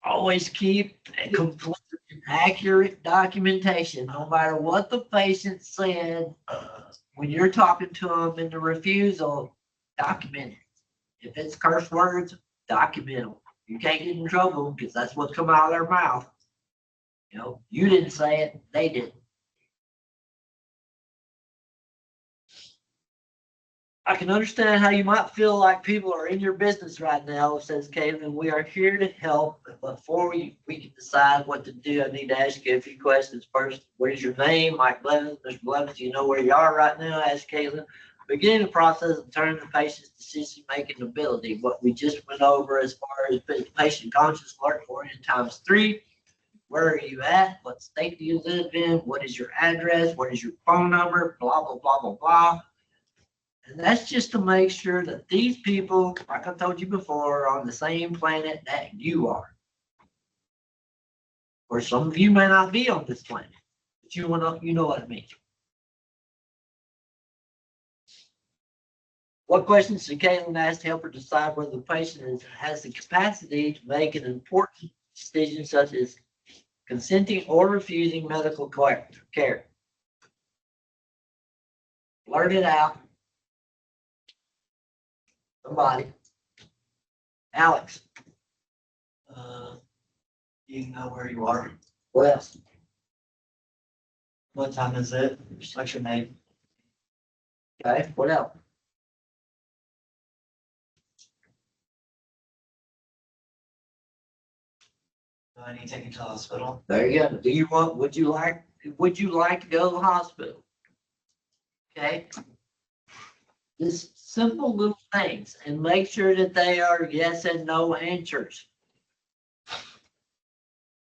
always keep a complete and accurate documentation, no matter what the patient said. When you're talking to them in the refusal, document it. If it's curse words, document them. You can't get in trouble because that's what's coming out of their mouth. You know, you didn't say it, they did. I can understand how you might feel like people are in your business right now, says Caitlin. We are here to help. But before we can decide what to do, I need to ask you a few questions first. What is your name? Mike Blevins, Mr. Blevins, do you know where you are right now? Ask Caitlin. Begin the process of determining the patient's decision-making ability. What we just went over as far as patient conscious alert oriented times 3. Where are you at? What state do you live in? What is your address? What is your phone number? Blah, blah, blah, blah, blah. And that's just to make sure that these people, like I told you before, are on the same planet that you are. Or some of you may not be on this planet, but you know what I mean. What questions should Caitlin ask to help her decide whether the patient has the capacity to make an important decision such as consenting or refusing medical care? Blurt it out. Somebody. Alex. You know where you are. What else? What time is it? What's your name? Okay, what else? Do I need to take you to the hospital? There you go. Would you like to go to the hospital? Okay. Just simple little things and make sure that they are yes and no answers.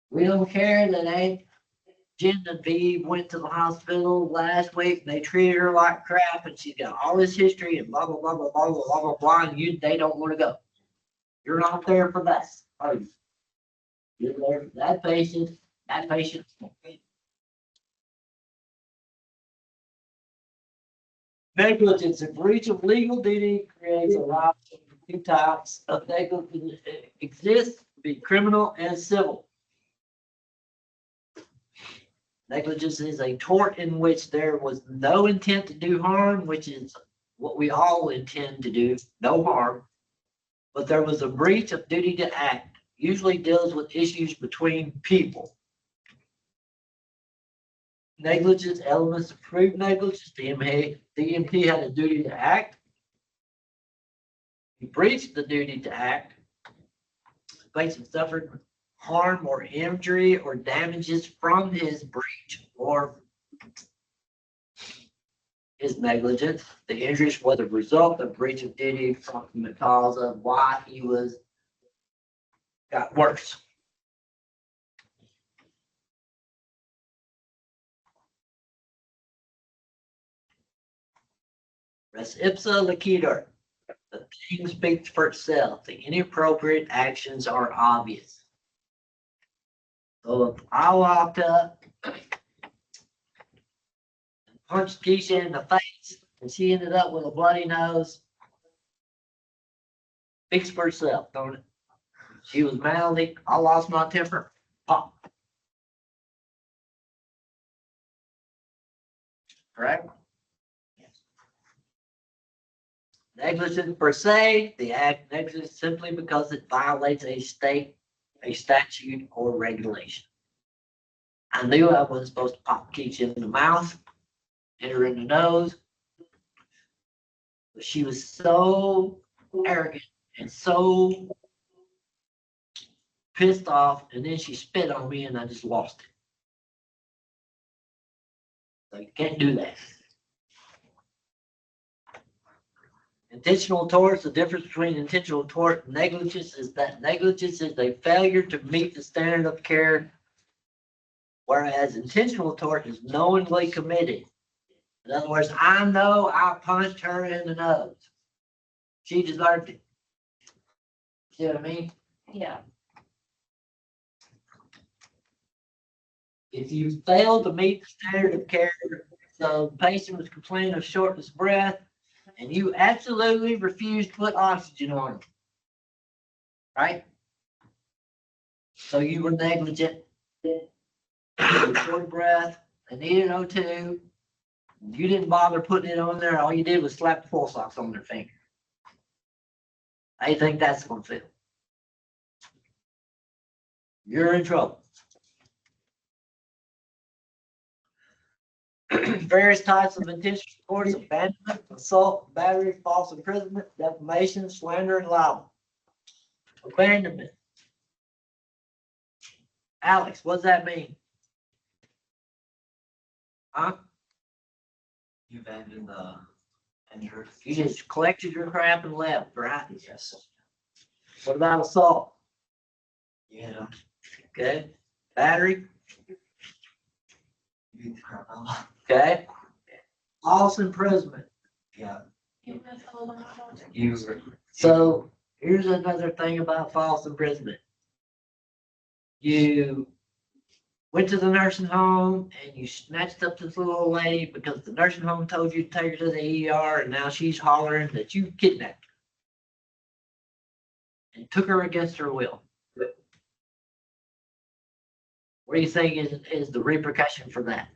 We don't care that Genevieve went to the hospital last week and they treated her like crap and she's got all this history and blah, blah, blah, blah, blah, blah, blah, blah, and they don't want to go. You're not there for that, are you? You're there for that patient. Negligence, a breach of legal duty creates a lot of two types of negligence exists, be criminal and civil. Negligence is a tort in which there was no intent to do harm, which is what we all intend to do, no harm. But there was a breach of duty to act, usually deals with issues between people. Negligence elements to prove negligence. The EMT had a duty to act. He breached the duty to act. The patient suffered harm or injury or damages from his breach or his negligence. The injuries were the result of breach of duty from the cause of why he got worse. Res ipsa loquitur. The thing speaks for itself. The inappropriate actions are obvious. So if I walked up and punched Keisha in the face and she ended up with a bloody nose, speaks for itself, don't it? She was mouthy. I lost my temper. Pop. Correct? Negligence per se, the act negligence simply because it violates a statute or regulation. I knew I wasn't supposed to pop Keisha in the mouth, hit her in the nose, but she was so arrogant and so pissed off, and then she spit on me and I just lost it. So you can't do that. Intentional torts, the difference between intentional tort and negligence is that negligence is a failure to meet the standard of care, whereas intentional tort is knowingly committed. In other words, I know I punched her in the nose. She deserved it. See what I mean? Yeah. If you fail to meet the standard of care, so the patient was complaining of shortness of breath, and you absolutely refuse to put oxygen on him, right? So you were negligent. Short breath, they needed O2. You didn't bother putting it on there. All you did was slap the pulse ox on their finger. How you think that's gonna feel? You're in trouble. Various types of intentional reports: abandonment, assault, battery, false imprisonment, defamation, slander, and libel. Abandonment. Alex, what does that mean? Huh? You abandoned the injured. You just collected your crap and left, right? Yes. What about assault? Yeah. Okay. Battery? You beat the crap out. Okay. False imprisonment. Yeah. You withhold them out. You. So here's another thing about false imprisonment. You went to the nursing home and you snatched up this little old lady because the nursing home told you to take her to the ER, and now she's hollering that you kidnapped her and took her against her will. What do you think is the repercussion for that?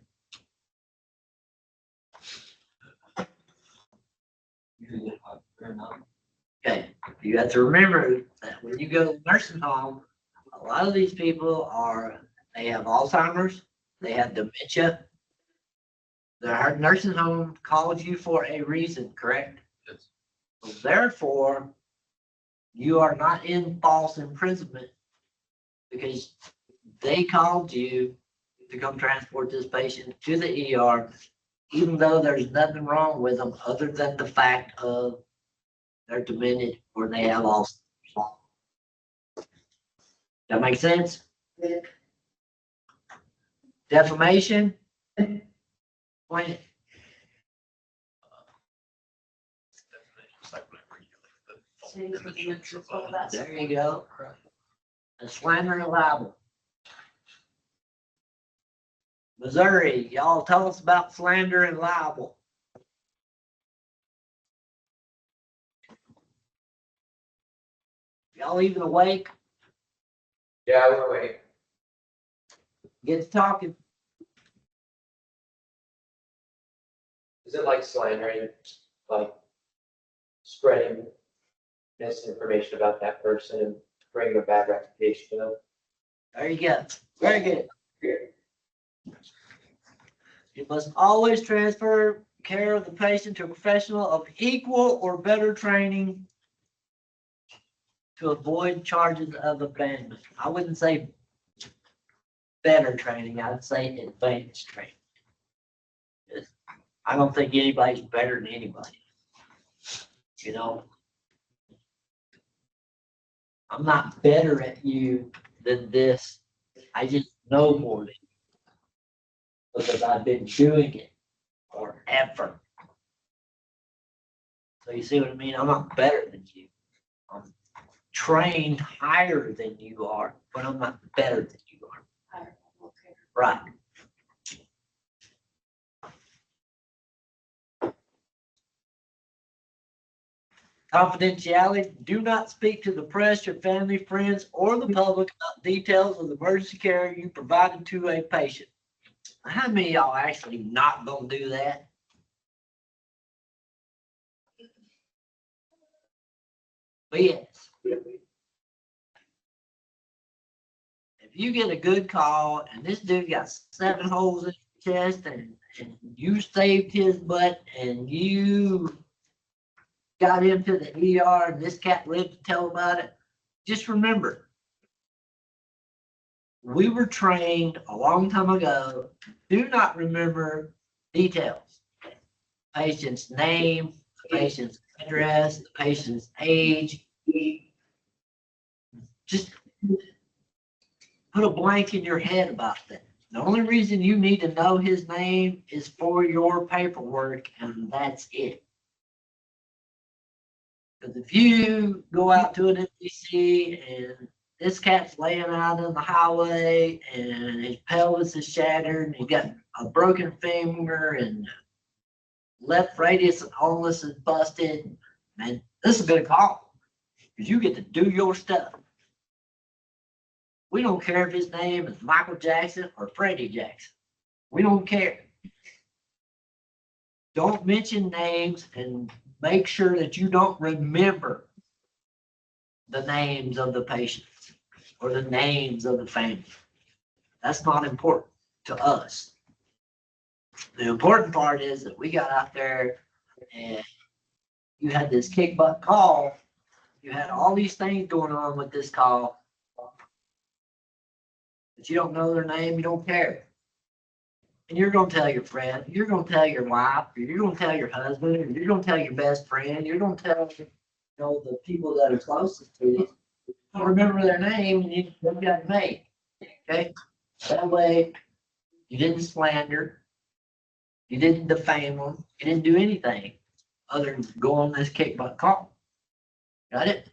You fair enough. Okay, you have to remember that when you go to the nursing home, a lot of these people they have Alzheimer's, they have dementia. The nursing home called you for a reason, correct? Yes. So therefore, you are not in false imprisonment because they called you to come transport this patient to the ER, even though there's nothing wrong with them other than the fact of they're demented or they have Alzheimer's. That make sense? Defamation? When, It's like whenever you like the See, it's all that. there you go. A slander and libel. Missouri, y'all tell us about slander and libel. Y'all even awake? Yeah, we're waiting. Get to talking. Is it like slandering, like spreading misinformation about that person and bringing a bad reputation to them? There you go. Very good. You must always transfer care of the patient to a professional of equal or better training to avoid charges of abandonment. I wouldn't say better training, I'd say advanced training. I don't think anybody's better than anybody. You know? I'm not better at you than this. I just know more than you. Because I've been doing it forever. So you see what I mean? I'm not better than you. I'm trained higher than you are, but I'm not better than you are. Right. Confidentiality, do not speak to the press, your family, friends, or the public about details of the emergency care you provided to a patient. How many of y'all actually not gonna do that? But yes. If you get a good call and this dude got 7 holes in his chest and you saved his butt and you got him to the ER and this cat lived to tell about it, just remember, we were trained a long time ago, do not remember details. Patient's name, the patient's address, the patient's age. Just put a blank in your head about that. The only reason you need to know his name is for your paperwork, and that's it. Because if you go out to an NBC and this cat's laying out on the highway and his pelvis is shattered and he's got a broken finger and left radius and ulnus is busted, man, this is a good call because you get to do your stuff. We don't care if his name is Michael Jackson or Freddie Jackson. We don't care. Don't mention names and make sure that you don't remember the names of the patients or the names of the family. That's not important to us. The important part is that we got out there and you had this kick butt call. You had all these things going on with this call. But you don't know their name, you don't care. And you're gonna tell your friend, you're gonna tell your wife, or you're gonna tell your husband, or you're gonna tell your best friend, you're gonna tell, the people that are closest to you. Don't remember their name, and you got it made. Okay? That way, you didn't slander, you didn't defame them, you didn't do anything other than go on this kick butt call. Got it?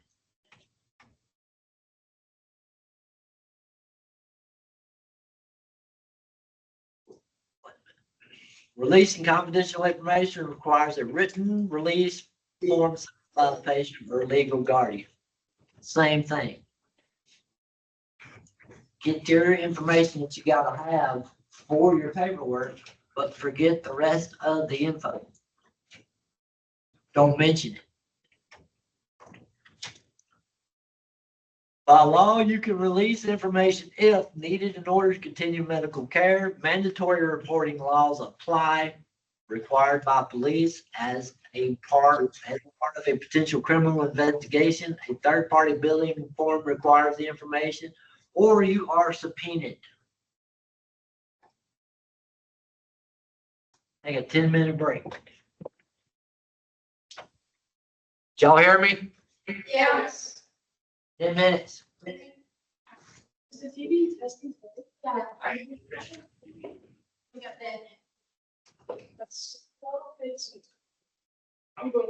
Releasing confidential information requires a written release form signed by the patient or legal guardian. Same thing. Get your information that you gotta have for your paperwork, but forget the rest of the info. Don't mention it. By law, you can release information if needed in order to continue medical care. Mandatory reporting laws apply, required by police as a part of a potential criminal investigation. A third-party billing form requires the information, or you are subpoenaed. Take a 10-minute break. Did y'all hear me? Yes. 10 minutes. Is the TB testing? Yeah. We got that. That's. I'm going.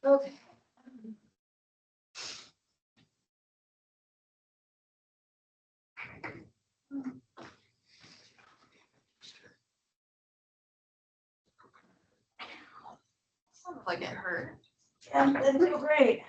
Okay. Sounds like it hurt. Yeah, they feel great.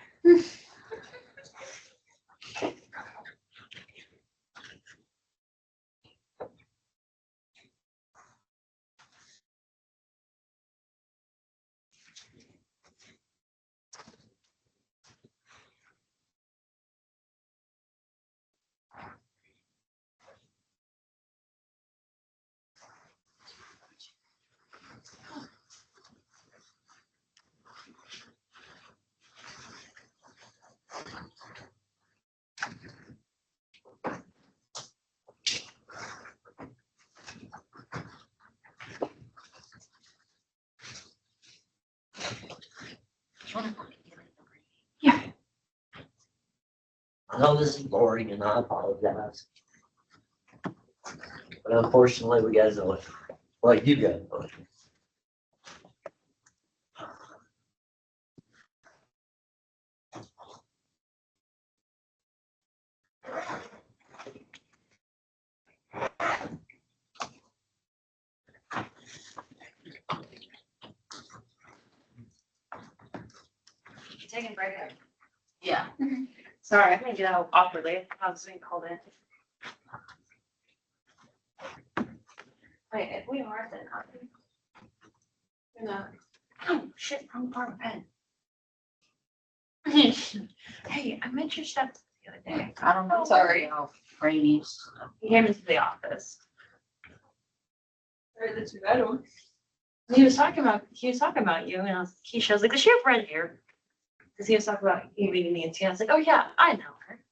I know this is boring and I apologize. But unfortunately, we gotta do it. Well, you gotta do it. You taking a break? Yeah. Sorry, I couldn't get out awkwardly. I was being called in. Wait, if we are, then are we? You're not. Oh, shit, wrong part of pen. Hey, I meant your stuff the other day. I don't know. Sorry. Brady's. He came into the office. Or the two bedroom. He was talking about you, and I was, Keisha was like, does she have friend here? Because he was talking about you meeting Nancy. I was like, oh yeah, I know her.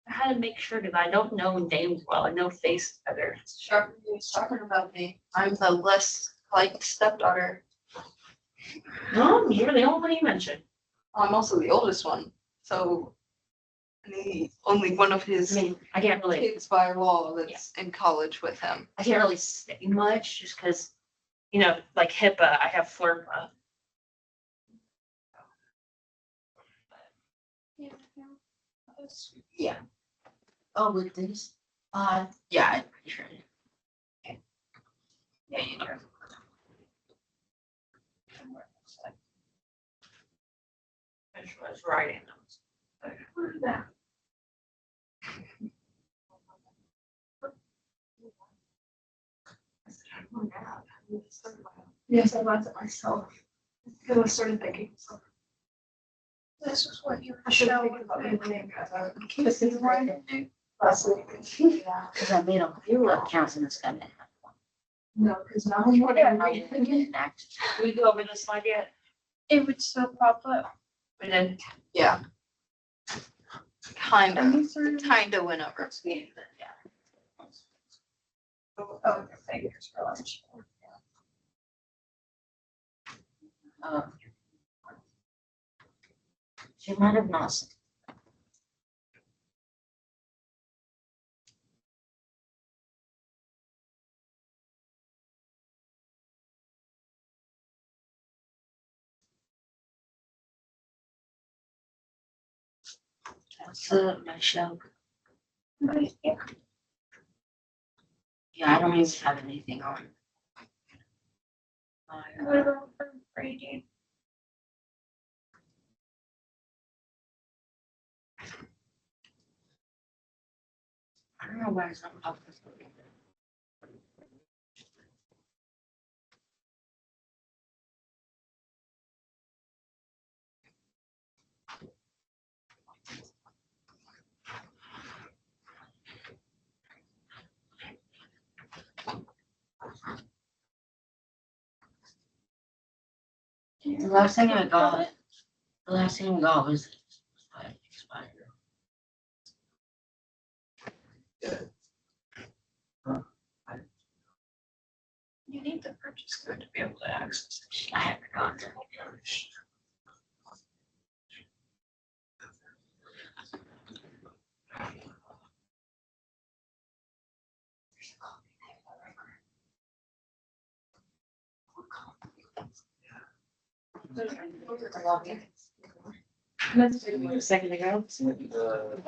I had to make sure because I don't know names well. I know faces better. Sharp, he was talking about me. I'm the less liked stepdaughter. No, you're the only one you mentioned. I'm also the oldest one, so only one of his I can't really, kids by law that's in college with him. I can't really say much just because, you know, like HIPAA, I have FLIRPA. Yeah. Oh, with these, Yeah, I'm pretty sure. Yeah, you do. I was writing them. Yes, I laughed at myself. Because I started thinking, so. This is what you should have Because you wanted to do last week. Yeah. Cause I made them, you were counting this guy. No, because now I'm wondering. We go over this slide yet? It would still pop up. We did. Yeah. Kinda went over. Oh, fingers for lunch. She might have not. That's Michelle. Yeah. Yeah, I don't even have anything on. What about for reading? I don't know why it's not popping. The last thing I got was expired. You need the purchase code to be able to access it. I haven't gotten it. A second ago.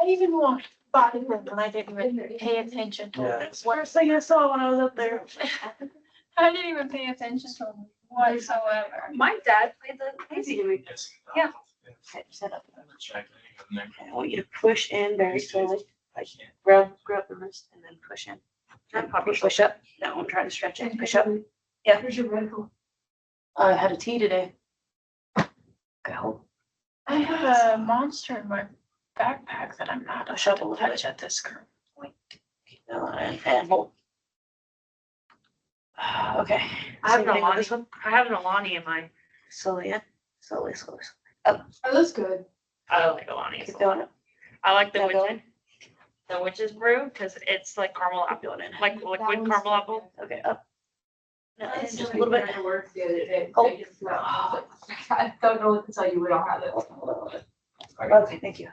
I even walked by them and I didn't even pay attention to it. It's the first thing I saw when I was up there. I didn't even pay attention to them whatsoever. My dad played the easy. Yes. Yeah. Okay, set up. Check. And then- I want you to push in very slowly, like grab the wrist and then push in. Push up. No, I'm trying to stretch it. Push up. Yeah. Here's your medical. I had a tea today. Okay, hold. I have a monster in my backpack that I'm not allowed to touch at this current point. No, and hold. Okay. I have Same thing with this Alani, one. I have an Alani in mine. Slowly in. Slowly. Oh, that's good. I don't like Alani. Keep going up. I like Now going. the witch's brew because it's like caramel apple in it, like liquid caramel apple. Okay, up. No, That's and just a little bit. Work the other day. Oh. I don't know what to tell you. We don't have it. Okay, thank you.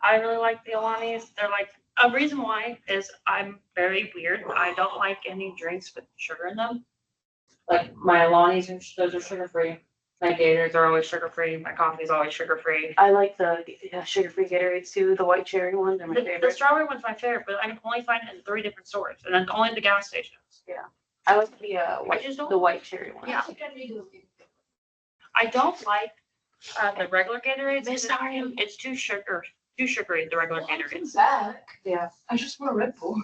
I really like the Alanis. They're like, a reason why is I'm very weird. I don't like any drinks with sugar in them. Like my Alanis, those are sugar free. My Gators are always sugar free. My coffee is always sugar free. I like the sugar-free Gatorades too, the white cherry ones are my The favorite. strawberry one's my favorite, but I can only find it in 3 different stores and then only at the gas stations. I like the white cherry one. Yeah. I don't like the regular Gatorades. It's too sugary, the regular Gatorades. Back. Yeah. I just want a Red Bull.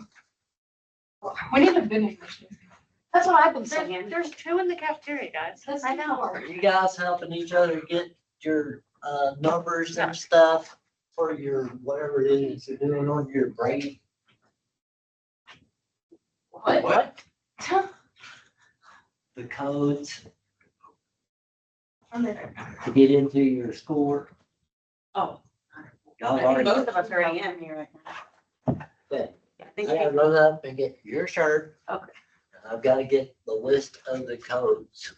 We need a vending machine. That's what I've been saying. There's 2 in the cafeteria, guys. I know. are you guys helping each other get your, numbers and stuff for your, whatever it is you're doing on your break? What? The codes to get into your schoolwork? Oh. Y'all I think already. both of us already in here right now. Okay. I I think gotta we- run up and get your shirt. Okay. And I've gotta get the list of the codes.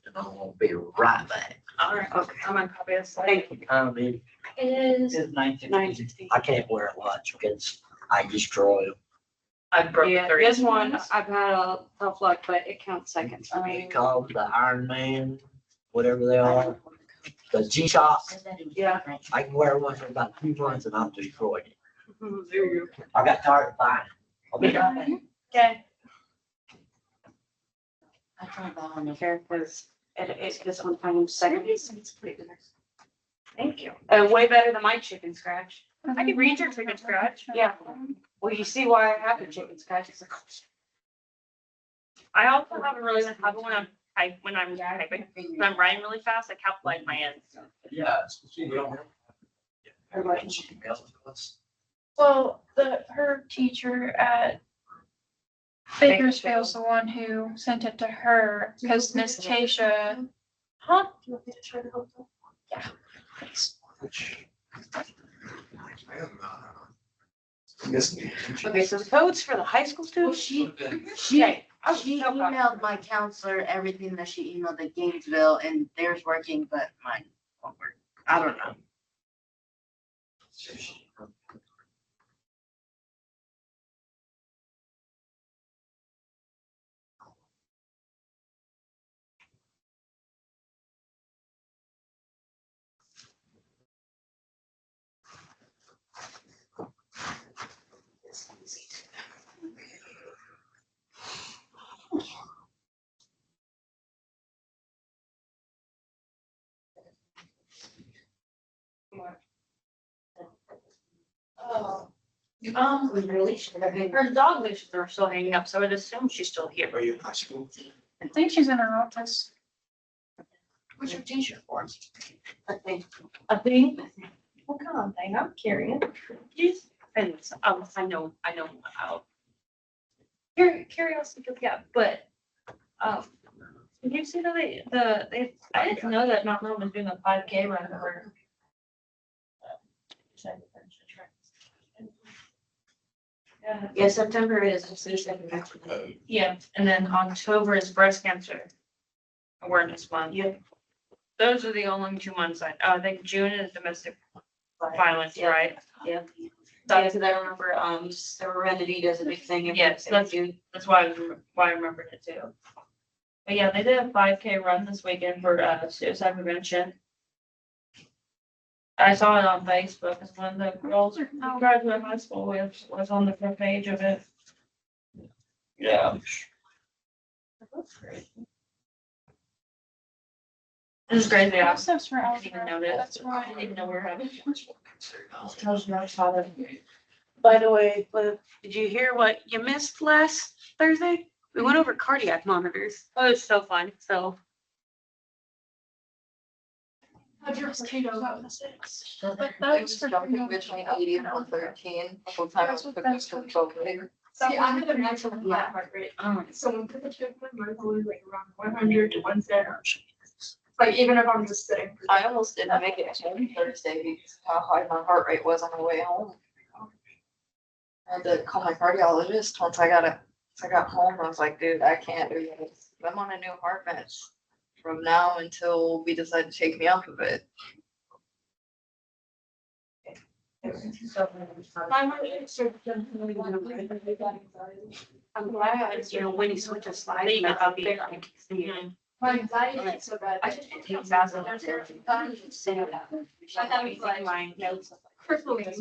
And I will be right back. All right, Okay. I'm gonna copy this. Thank you. It It is. is 9:16. 9:16. I can't wear a watch because I destroy them. I broke Yeah, three. this one, I've had a tough luck, but it counts seconds. They call them the Iron Man, whatever they are, the G-Shock. Yeah. I can wear one for about 2 months and I'm destroyed. There you I got tired of buying it. I'll be right back. Okay. I tried that on here because it this one times seconds. It's pretty nice. Thank you. Way better than my chicken scratch. I can read your chicken scratch. Yeah. Well, you see why I have the chicken scratch. It's like, I also have a really good habit when I'm typing, when I'm writing really fast, I capitalize my ends. Yeah. You don't have. Everybody. Well, her teacher at Bakersfield's the one who sent it to her, because Miss Tasha. Huh? Yeah. Thanks. Okay, so the codes for the high school students? She emailed my counselor everything that she emailed at Gainesville and theirs working, but mine won't work. I don't know. Oh. Her dog leashes are still hanging up, so I'd assume she's still here. Are you in high school? I think she's in her office. What's your t-shirt for? I think. A thing? What kind of thing? I'm curious. Yes. And, I know, curiosity, yeah, but, did you see that I didn't know that Mount Rome was doing a 5K run over. Yeah. Yeah, September is. Yeah, and then October is breast cancer awareness month. Yeah. Those are the only 2 months I think June is domestic violence, Yeah. right? Yeah. Yeah, because I remember, Serenity does a big thing. every Yes, that's- June. That's why I remembered it too. But yeah, they did a 5K run this weekend for suicide prevention. I saw it on Facebook as one of the girls who graduated high school was on the front page of it. Yeah. This is crazy. I Process for didn't even algebra. notice. That's I why. didn't even know we were having. Tells you how to. By the way, did you hear what you missed last Thursday? We went over cardiac monitors. Oh, it's so fun. So How'd your mosquitoes out in the six? But It that was was for. jumping between 80 and 113. The whole time I was That's what putting that's this for. control. See, I have a natural flat heart rate. So when people check my heart, always like around 100 to 110. Like even if I'm just sitting. I almost didn't make it home Thursday because of how high my heart rate was on the way home. I had to call my cardiologist once I got home. I was like, dude, I can't do this. I'm on a new heart meds from now until we decide to take me off of it. My heart rate started jumping. I'm glad, when he switches slides, Leave it that's up big, there. I can see it. My anxiety is so bad. I should take fast enough there. I thought it was like- my notes. Crippling. these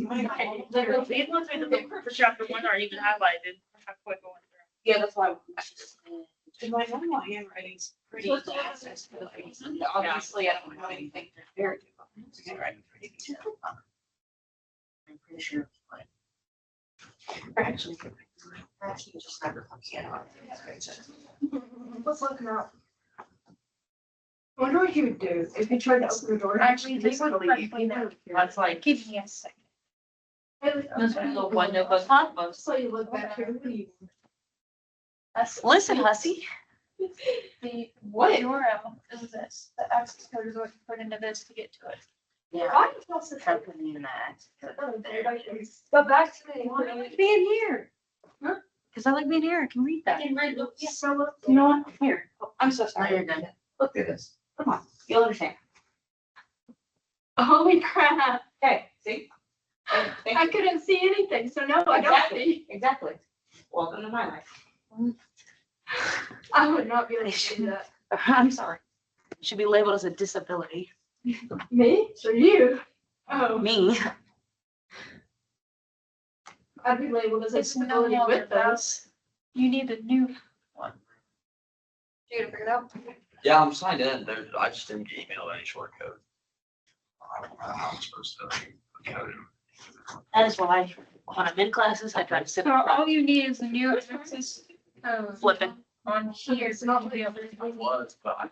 ones we did for chapter 1 aren't even highlighted. How quick I went through. Yeah, that's why. And my normal handwriting's pretty access to the things. Obviously, I don't have anything to compare it to. My handwriting's pretty good. I'm pretty sure. Or actually, just never comes out. Let's look it up. I wonder what he would do if he tried to open the door. Actually, they would probably know. That's like, Give me a second. this little window goes on. So you look back here. That's. Listen, hussy. The what URL is this? The access code is what you put into this to get to it. Yeah. Why is that so Try putting in that. But back to the. Why do I like being here? Because I like being here. I can read that. So, You know what? Here. Oh, I'm so Oh, sorry. you're good. Look through this. Come on. You'll understand. holy crap, Okay, see? Thank I you. couldn't see anything, so no, I don't see. Exactly. Welcome to my life. I would not be able to do that. I'm sorry. Should be labeled as a disability. Me or you? Oh, Me. I'd be labeled as a It's no disability longer with those. You need a new one. You gonna figure it out? Yeah, I'm signed in. I just didn't get emailed any short code. I don't know how I'm supposed to code it. That is why when I'm in classes, I try to sit So up front. all you need is a new access Flipping. on here. It's not the I was, but I.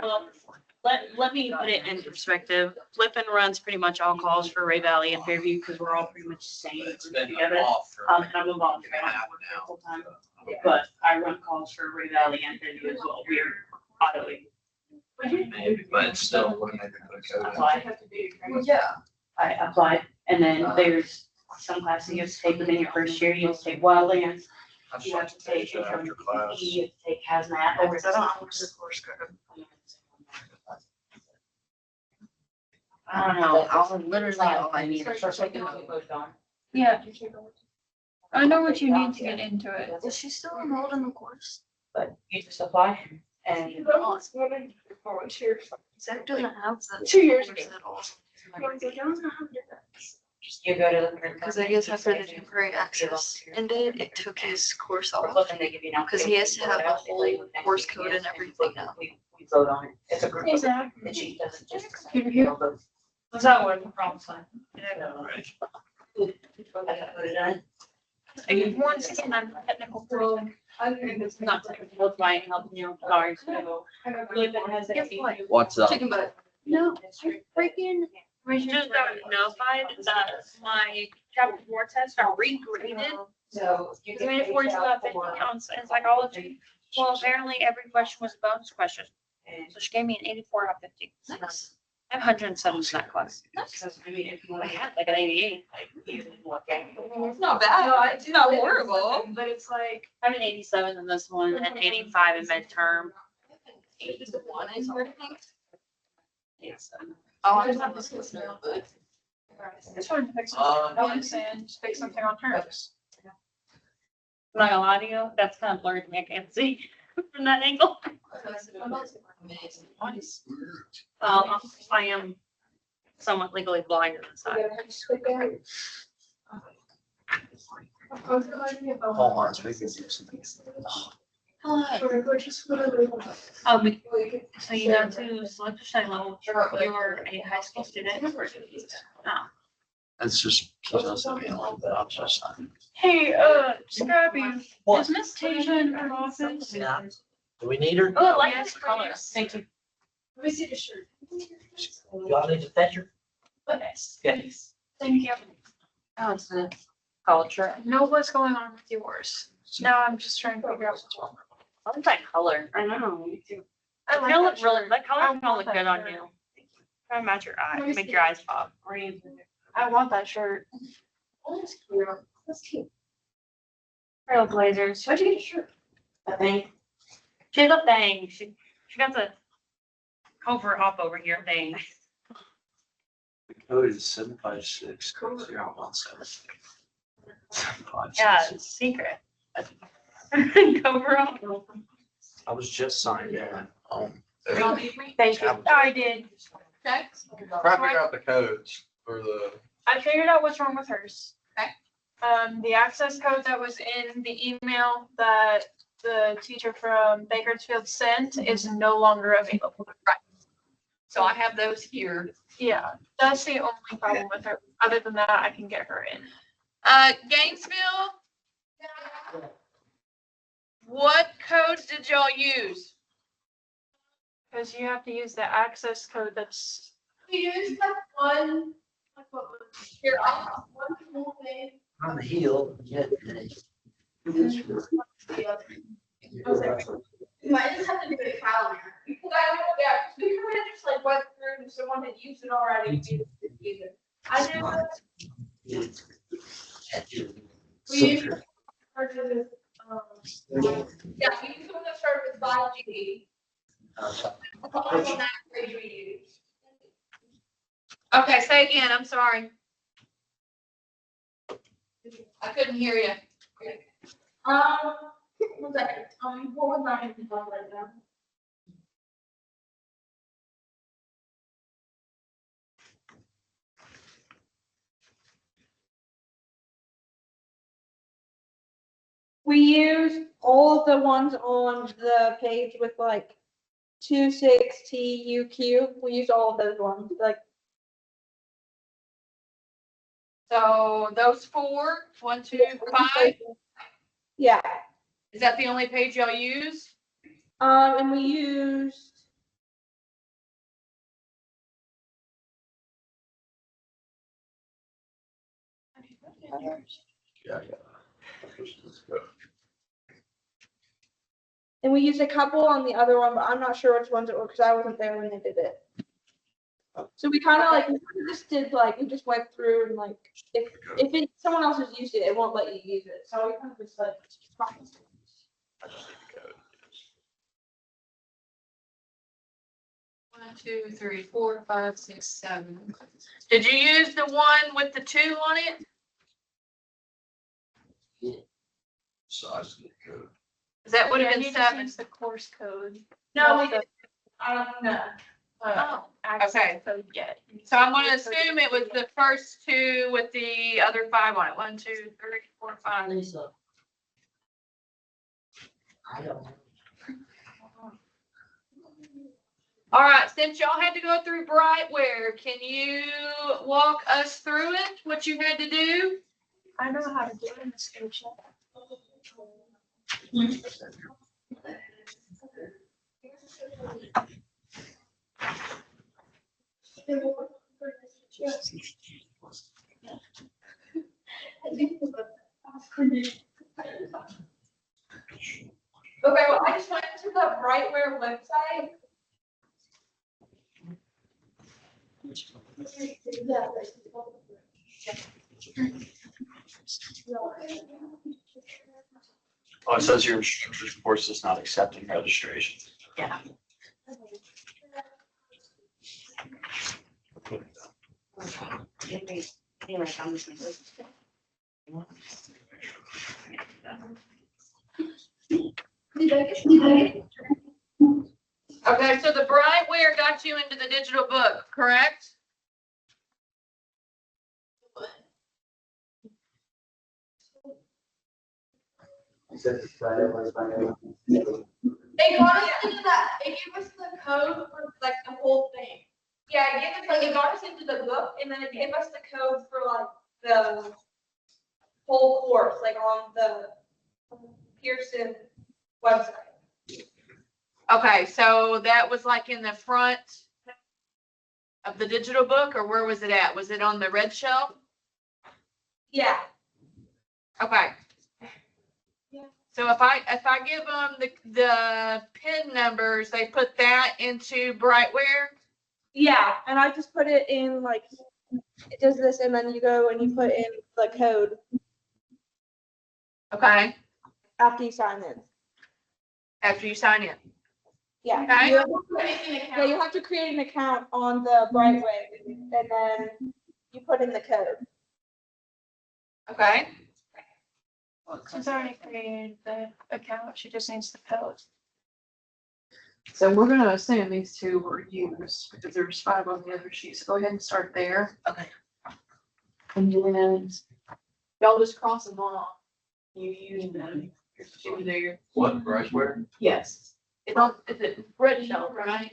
Well, let me put it in perspective. Flippin runs pretty much all calls for Ray Valley and Fairview because we're all pretty much the same It's group been together. off for. And I'm a volunteer. I don't work there full time, but I run calls for Ray Valley and Fairview as well. We're autoing. Maybe, but it's still wouldn't make a code. Apply. Well, yeah. I applied, and then there's some classes you have to take within your first year. You have to take wildlands. I You have to take that after class. You have to take hazmat. I don't know what's the course code. I don't know. I'll literally all I need. Yeah. I know what you need to get into it. Is she still enrolled in the course? But you just apply and Zach doesn't have the. 2 years ago. at all. you go to the. Because I guess after the temporary access ended, it took his course Or off. flipping, they give you now. Because he has to have a whole course code and everything now. We vote on it. It's a group. Hey, Zach. And she doesn't just. You're here? Was that one problem sign? Once again, I'm a technical person. It's not technical, it's my helping you, sorry, so. Flippin has that feature. What's up? Chicken butt. No, freaking. We just got notified that my chapter 4 tests are regraded. So. you I get made it paid 42 out of 50 for- counts in psychology. Well, apparently every question was a bonus question. And So she gave me an 84 out of 50. Nice. I have 107 in that class. Because, I mean, if you want I to had like an 88. It's not bad. No, I do. Not horrible. But it's like, I have an 87 in this one and 85 in midterm. 81, I sort of think. Yes. Oh, I thought this was no, but. I just wanted to fix something. I was saying, just fix something on hers. I'm not gonna lie to you, that's kind of blurry to me. I can't see from that angle. Amazing. I am somewhat legally blind on the side. Hold on, so we can do something. So you have to select a study level. You're a high school student. Oh. It's just, she doesn't mean like that, I'm just. Hey, Scrappy, is Miss Tasia in her office? Yeah. Do we need her? Oh, I like this color. Thank you. Let me see the shirt. Y'all need to fetch her? Okay. Thank you. Oh, it's the college shirt. Know what's going on with yours. Now I'm just trying to figure out what's wrong. I like that color. I know, me too. I That look that really, shirt. that color I gonna want look that good on shirt. you. Try to match your eye, Let me make see. your eyes pop. I want that shirt. That's cute. That's cute. Trailblazers. Why'd you get a shirt? I think. She's a thing. She got the covert hop over here thing. The code is 756 Yeah, it's secret. Cover up. I was just signed in. Thank you. I did. Okay. Try to figure out the codes for the. I figured out what's wrong with hers. Okay. The access code that was in the email that the teacher from Bakersfield sent is no longer available. So I have those here. Yeah, that's the only problem with her. Other than that, I can get her in. Gainesville? What codes did y'all use? Because you have to use the access code that's. We used that one. Here, I have one small thing. On the heel, yeah. You might just have to do it calendar. Because I went there, we kind of just like went through and someone had used it already. either. I do. We So- usually start with, yeah, we usually start with 5G. On that page we use. Okay, say again, I'm sorry. I couldn't hear you. What was that? What was that in right now? We use all of the ones on the page with like 26TUQ. We use all of those ones, like, So those 4, 1, 2, 5, yeah. is that the only page y'all use? And we used, Yeah. and we used a couple on the other one, but I'm not sure which ones it were because I wasn't there when they did it. So we kind of like, we kinda just did like, we just went through and like, if someone else has used it, it won't let you use it. So we kind of just like. I just need the code. 1, 2, 3, 4, 5, 6, 7. Did you use the one with the 2 on it? So I just need the code. That would have been 7. The course code. No, we didn't. No. Oh, okay. Code yet. So I'm gonna assume it was the first 2 with the other 5 on it. 1, 2, 3, 4, 5. Lisa. I don't know. All right, since y'all had to go through Brightware, can you walk us through it, what you had to do? I know how to do it in the station. Okay, well, I just went to the Brightware website. Oh, it says your instructor's course is not accepting registration. Yeah. Okay, so the Brightware got you into the digital book, correct? Except Friday was Friday. It got us into that, it gave us the code for like the whole thing. Yeah, it got us into the book and then it gave us the code for like the whole course, like on the Pearson website. Okay, so that was like in the front of the digital book, or where was it at? Was it on the red shelf? Yeah. Okay. Yeah. So if I give them the PIN numbers, they put that into Brightware? Yeah, and I just put it in like, it does this and then you go and you put in the code Okay, after you sign in. after you sign in. Yeah. Okay. Yeah, you have to create an account on the Brightway and then you put in the code. Okay. She's already created the account. She just needs the code. So we're gonna assume these 2 were used because there's 5 on the other sheet. So go ahead and start there. Okay. And then y'all just cross them off. You use them. You're there. What, Brightware? Yes. It's on, it's a red shelf, right?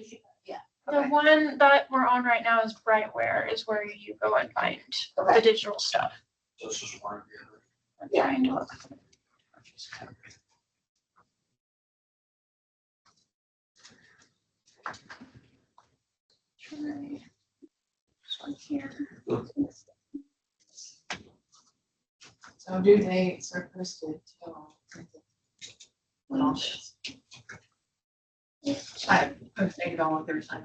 The one that we're on right now is Brightware, is where you go and find the digital stuff. This is one. I'm trying to look. Try this one here. So due dates are posted till. I posted it on Thursday.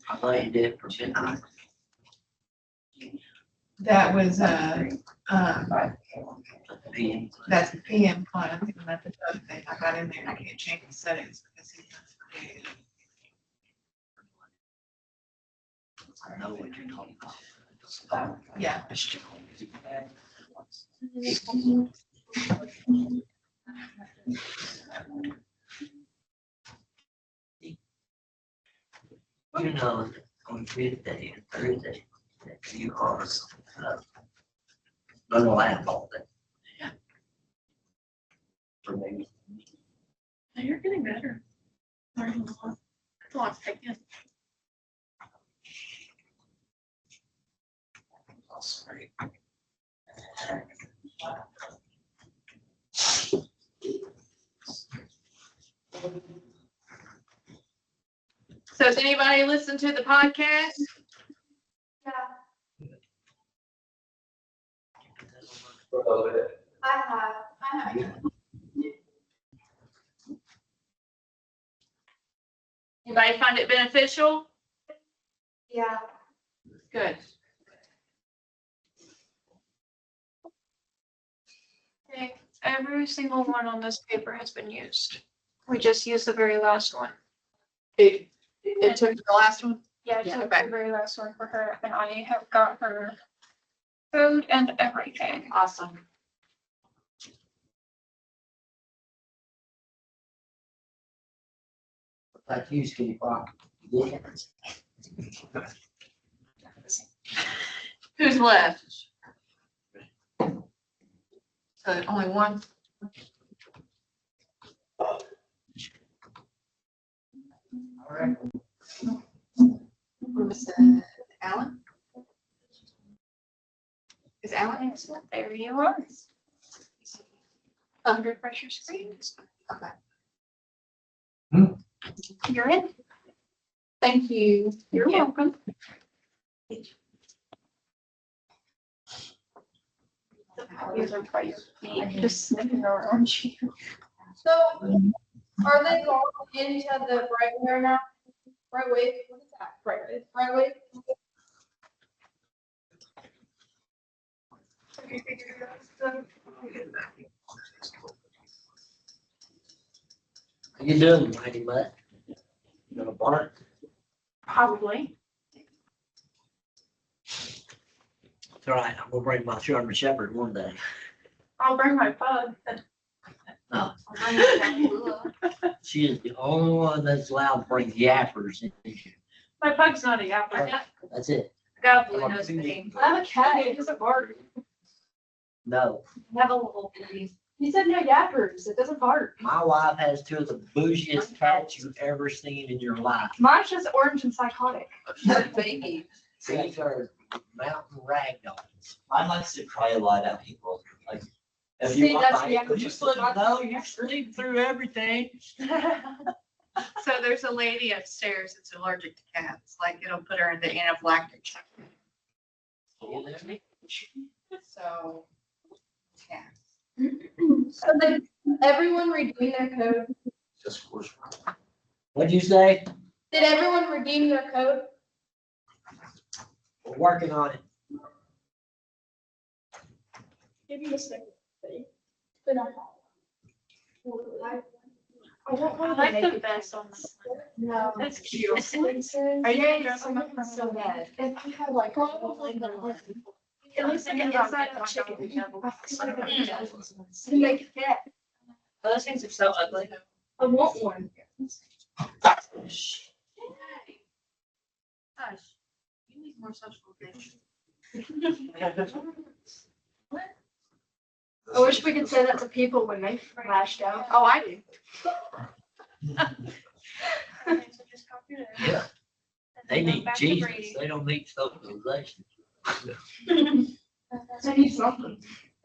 I thought you did for midnight. That was, PM. that's the PM class, and that's the other thing. I got in there, I can't change the settings because he has created. I know what you're talking about. Yeah. You know, on Tuesday and Thursday, that you are, not allowed all that. For me. You're getting better. Learning a lot. That's a lot to take in. Sorry. So has anybody listened to the podcast? For a little bit. I have. Anybody find it beneficial? Yeah. Good. Okay, every single one on this paper has been used. We just used the very last one. It took the last one? Yeah, I Yeah, took okay. the very last one for her, and I have got her code and everything. Awesome. Like you, Skinny Pop. Yeah. Who's left? So only one? All right. Mr. Allen? Is Allen? There you are. Under pressure screen. Okay. You're in. Thank you. You're welcome. These are probably just sniffing around you. So, are they going into the right where now? Right wave, what is that? Right wave? How you doing, Mighty Mutt? You gonna bark? Probably. It's all right, I'm gonna bring my German Shepherd one day. I'll bring my pug. No, I'll bring my pug. she is the only one that's allowed to bring yappers in. My pug's not a yapper. That's it. I got a blue nose thing. I have a cat. It doesn't bark. No, I have a little baby. He said no yappers. It doesn't bark. my wife has two of the bougiest cats you've ever seen in your life. Mine's just orange and psychotic. Baby. These are mountain ragdolls. Mine likes to cry a lot at people, like. If See, you walk that's by, the it, average. you slip on. No, you sleep through everything. So there's a lady upstairs that's allergic to cats, like it'll put her into anaphylactic shock. So, yeah. So did everyone redeem their code? Just for. What'd you say? Did everyone redeem their code? We're working on it. Give me a second. But I I like the vest on this one. No. That's cute. Are you dressing up so bad? If I had like. It looks like an inside of a chicken. To make it fit. Those things are so ugly. I want one. Hush. You need more socialization. I wish we could say that to people when they flashed out. Oh, I do. Yeah. They need Back to Jesus. Brady. They don't need socialization. I need something.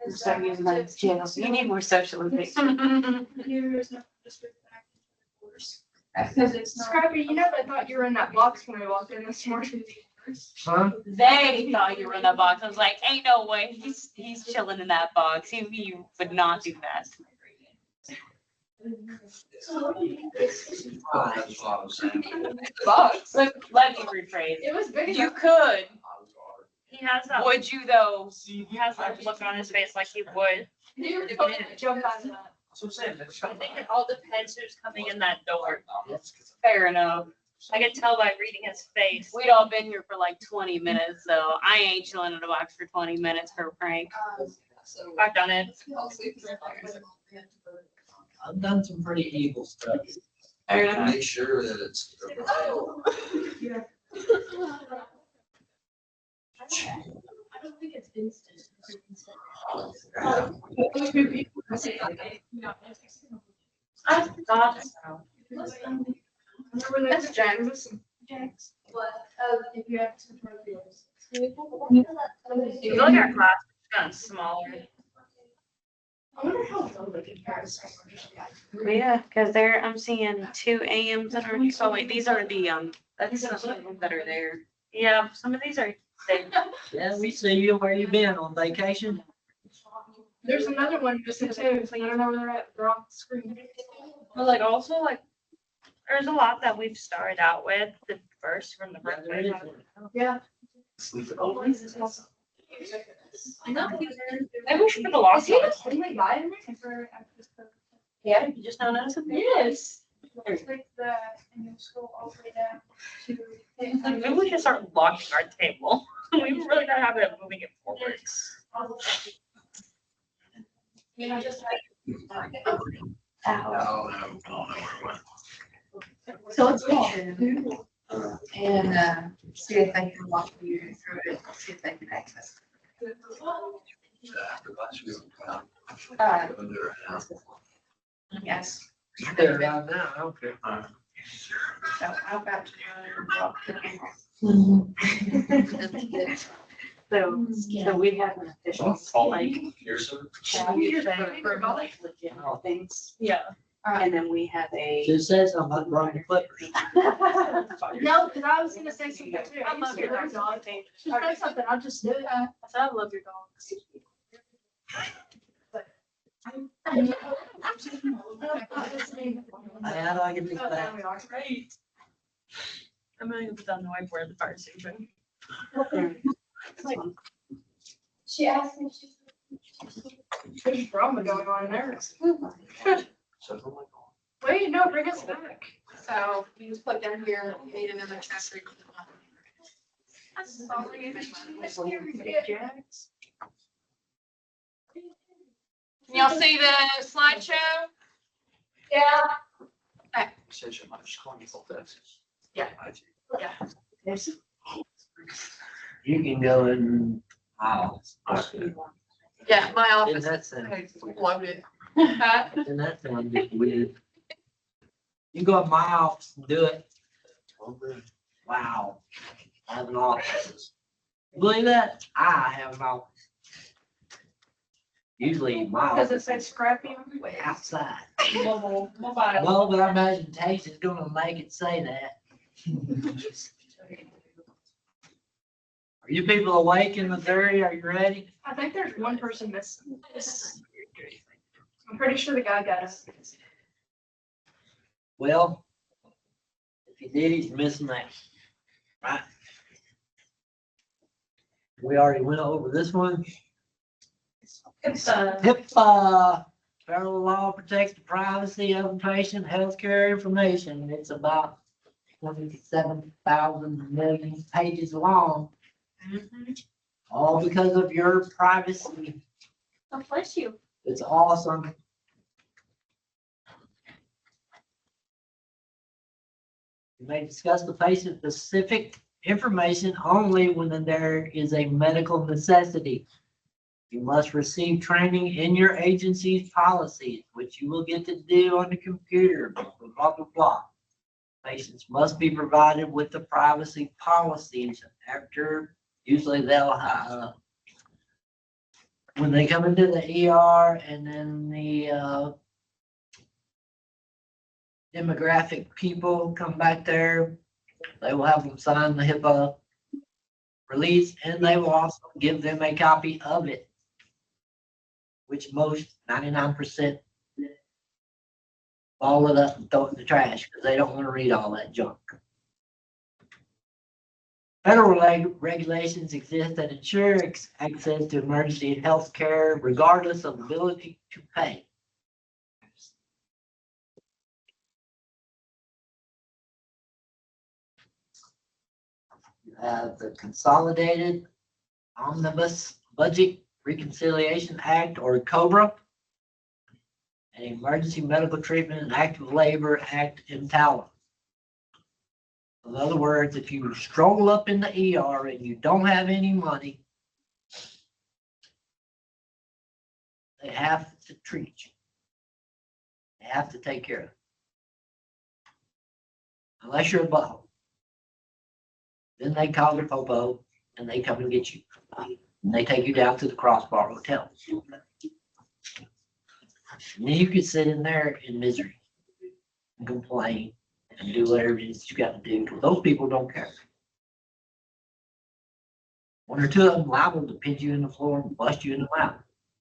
Start using those channels. You need more socialization. Because it's Scrappy, you know, I thought you were in that box when I walked in this morning. Huh? They thought you were in that box. I was like, ain't no way. He's chilling in that box. He would not do that. That's what I was saying. Box. Let me rephrase. It was big You enough. could. He has that, Would you though? he has that look on his face like he would. You were totally jump out of that. That's what I'm saying. That's I think it all depends who's coming in that door. Fair enough. I can tell by reading his face. We'd all been here for like 20 minutes, so I ain't chilling in a box for 20 minutes for prank. I've done it. I've done some pretty evil stuff. Fair enough. Make sure that it's. I don't think it's instant. I thought so. That's Jax. Jax. What? If you have two profiles. If you look at our class, it's gotten smaller. I wonder how low the comparison. Yeah, because there, I'm seeing 2 AMs that are, so wait, these are the, that's some of them that are there. Yeah, some of these are, they, Yeah, we see you. Where you been on vacation? There's another one just in two, so I don't know where they're at. They're off the screen. but like also like, there's a lot that we've started out with the first from the Yeah, first there grade. is. Yeah. Maybe we should put the lost Is he one. the only guy in there? Yeah, you just don't notice it? Yes. It's like the, and you scroll all the way down to. Maybe we should start locking our table. We really gotta have it moving it forward. You know, just like. So let's go and see if they can walk you through it, see if they can access it. Yes. They're down now. Okay. So I've got to walk the camera. So we have an official, like, Here's some. for like legit things. Yeah. And then we have a. Just said something about running clippers. No, because I was gonna say something too. I love your dog. Just say something, I'll just do it. I said I love your dogs. How do I get this back? I'm gonna put down the whiteboard at the fire station. She asked me, there's drama going on in there. Wait, no, bring us back. So you just put down here, need another chapter. Can y'all see the slideshow? Yeah. Yeah. You can go in. Wow. Yeah, my In office. that sense. Loaded. In that sense, it's weird. You go in my office and do it. Wow. I have an office. Believe that? I have an office. Usually my Does it office say is scrappy? way outside. Mobile. Well, but I imagine Tasty gonna make it say that. Are you people awake in Missouri? Are you ready? I think there's one person missing. I'm pretty sure the guy got us. Well, if he did, he's missing that. Right? We already went over this one. HIPAA, federal law protects the privacy of patient healthcare information. It's about 27,000 million pages long. All because of your privacy. God bless you. It's awesome. You may discuss the patient specific information only when there is a medical necessity. You must receive training in your agency's policies, which you will get to do on the computer, blah, blah, blah. Patients must be provided with the privacy policies after, usually they'll, when they come into the ER and then the, demographic people come back there, they will have them sign the HIPAA release, and they will also give them a copy of it, which most 99% ball it up and throw it in the trash because they don't want to read all that junk. Federal regulations exist that ensure access to emergency health care regardless of ability to pay. You have the Consolidated Omnibus Budget Reconciliation Act, or COBRA, and Emergency Medical Treatment and Active Labor Act in Talent. In other words, if you stroll up in the ER and you don't have any money, they have to treat you. They have to take care of you. Unless you're a butthole. Then they call the popo and they come and get you. And they take you down to the Crossbar Hotel. And then you can sit in there in misery and complain and do whatever it is you got to do, because those people don't care. One or two of them liable to pinch you in the floor and bust you in the mouth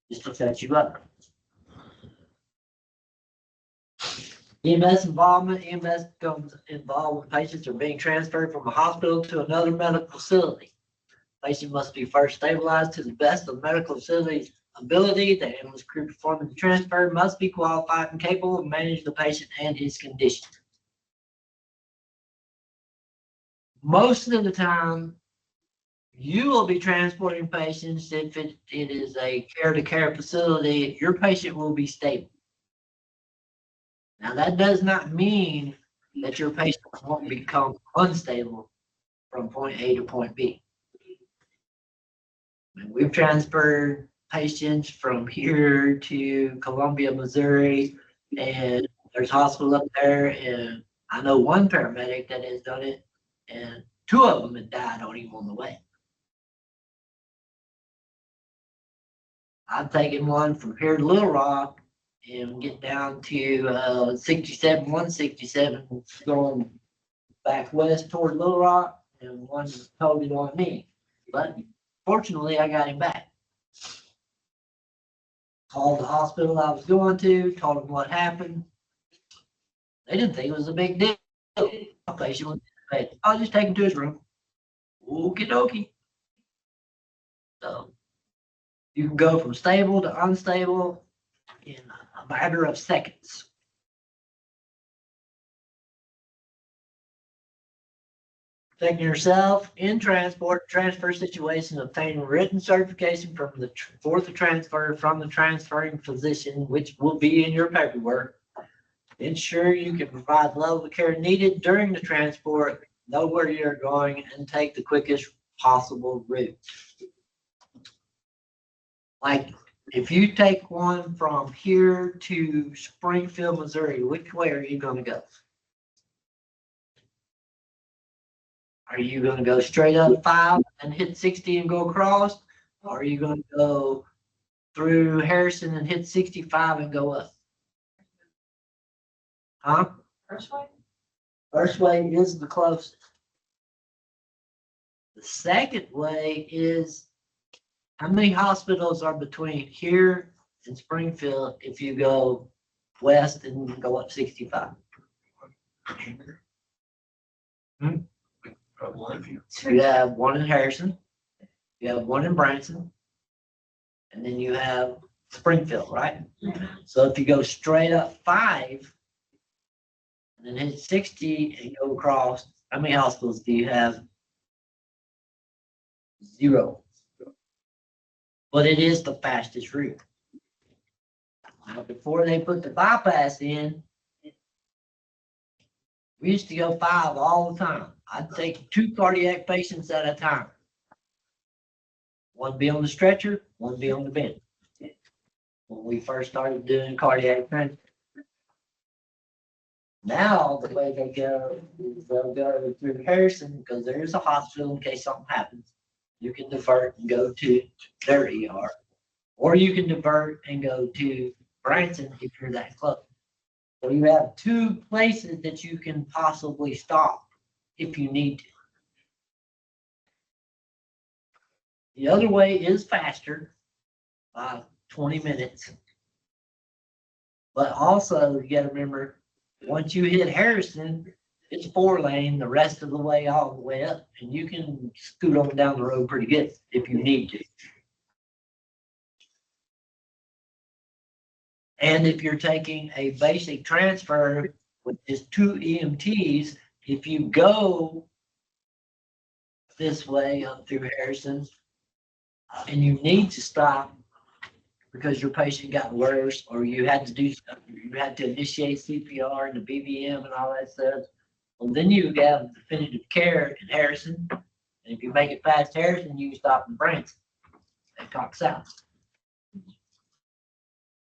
just to set you up. EMS involvement. EMS becomes involved when patients are being transferred from a hospital to another medical facility. Patient must be first stabilized to the best of the medical facility's ability. The ambulance crew performing the transfer must be qualified and capable of managing the patient and his condition. Most of the time, you will be transporting patients. If it is a care-to-care facility, your patient will be stable. Now, that does not mean that your patient won't become unstable from point A to point B. And we've transferred patients from here to Columbia, Missouri, and there's a hospital up there, and I know one paramedic that has done it, and two of them had died on him on the way. I've taken one from here to Little Rock and get down to 67, 167, going back west toward Little Rock, and one told it on me. But fortunately, I got him back. Called the hospital I was going to, told them what happened. They didn't think it was a big deal. My patient was bad. I'll just take him to his room. Okie dokie. So you can go from stable to unstable in a matter of seconds. Protecting yourself in transfer situation, obtain written certification for the transfer from the transferring physician, which will be in your paperwork. Ensure you can provide the level of care needed during the transport, know where you're going, and take the quickest possible route. Like, if you take one from here to Springfield, Missouri, which way are you going to go? Are you going to go straight up 5 and hit 60 and go across? Or are you going to go through Harrison and hit 65 and go up? Huh? First way? First way is the closest. The second way is how many hospitals are between here and Springfield if you go west and go up 65? You have one in Harrison, you have one in Branson, and then you have Springfield, right? So if you go straight up 5 and then hit 60 and go across, how many hospitals do you have? 0. But it is the fastest route. Now, before they put the bypass in, we used to go 5 all the time. I'd take 2 cardiac patients at a time. One be on the stretcher, one be on the bench. When we first started doing cardiac transfer. Now, the way they go is they'll go through Harrison because there's a hospital in case something happens. You can divert and go to their ER, or you can divert and go to Branson if you're that close. So you have 2 places that you can possibly stop if you need to. The other way is faster by 20 minutes. But also, you got to remember, Once you hit Harrison, it's 4 lane the rest of the way all the way up, and you can scoot on down the road pretty good if you need to. And if you're taking a basic transfer with just 2 EMTs, if you go this way up through Harrison and you need to stop because your patient got worse, or you had to do something, you had to initiate CPR and the BVM and all that stuff, well, then you have definitive care in Harrison. And if you make it past Harrison, you can stop in Branson and talk south.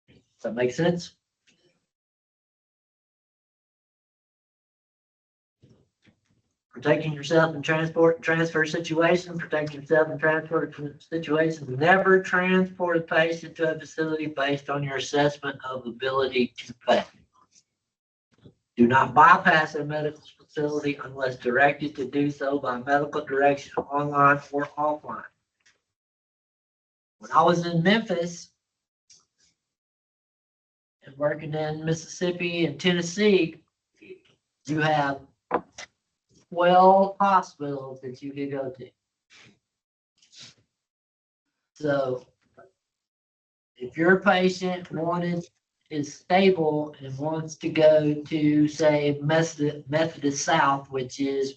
Does that make sense? Protecting yourself in transfer situations, protecting yourself in transfer situations. Never transport a patient to a facility based on your assessment of ability to pay. Do not bypass a medical facility unless directed to do so by medical direction online or offline. When I was in Memphis and working in Mississippi and Tennessee, you have 12 hospitals that you could go to. So if your patient is stable and wants to go to, say, Methodist South, which is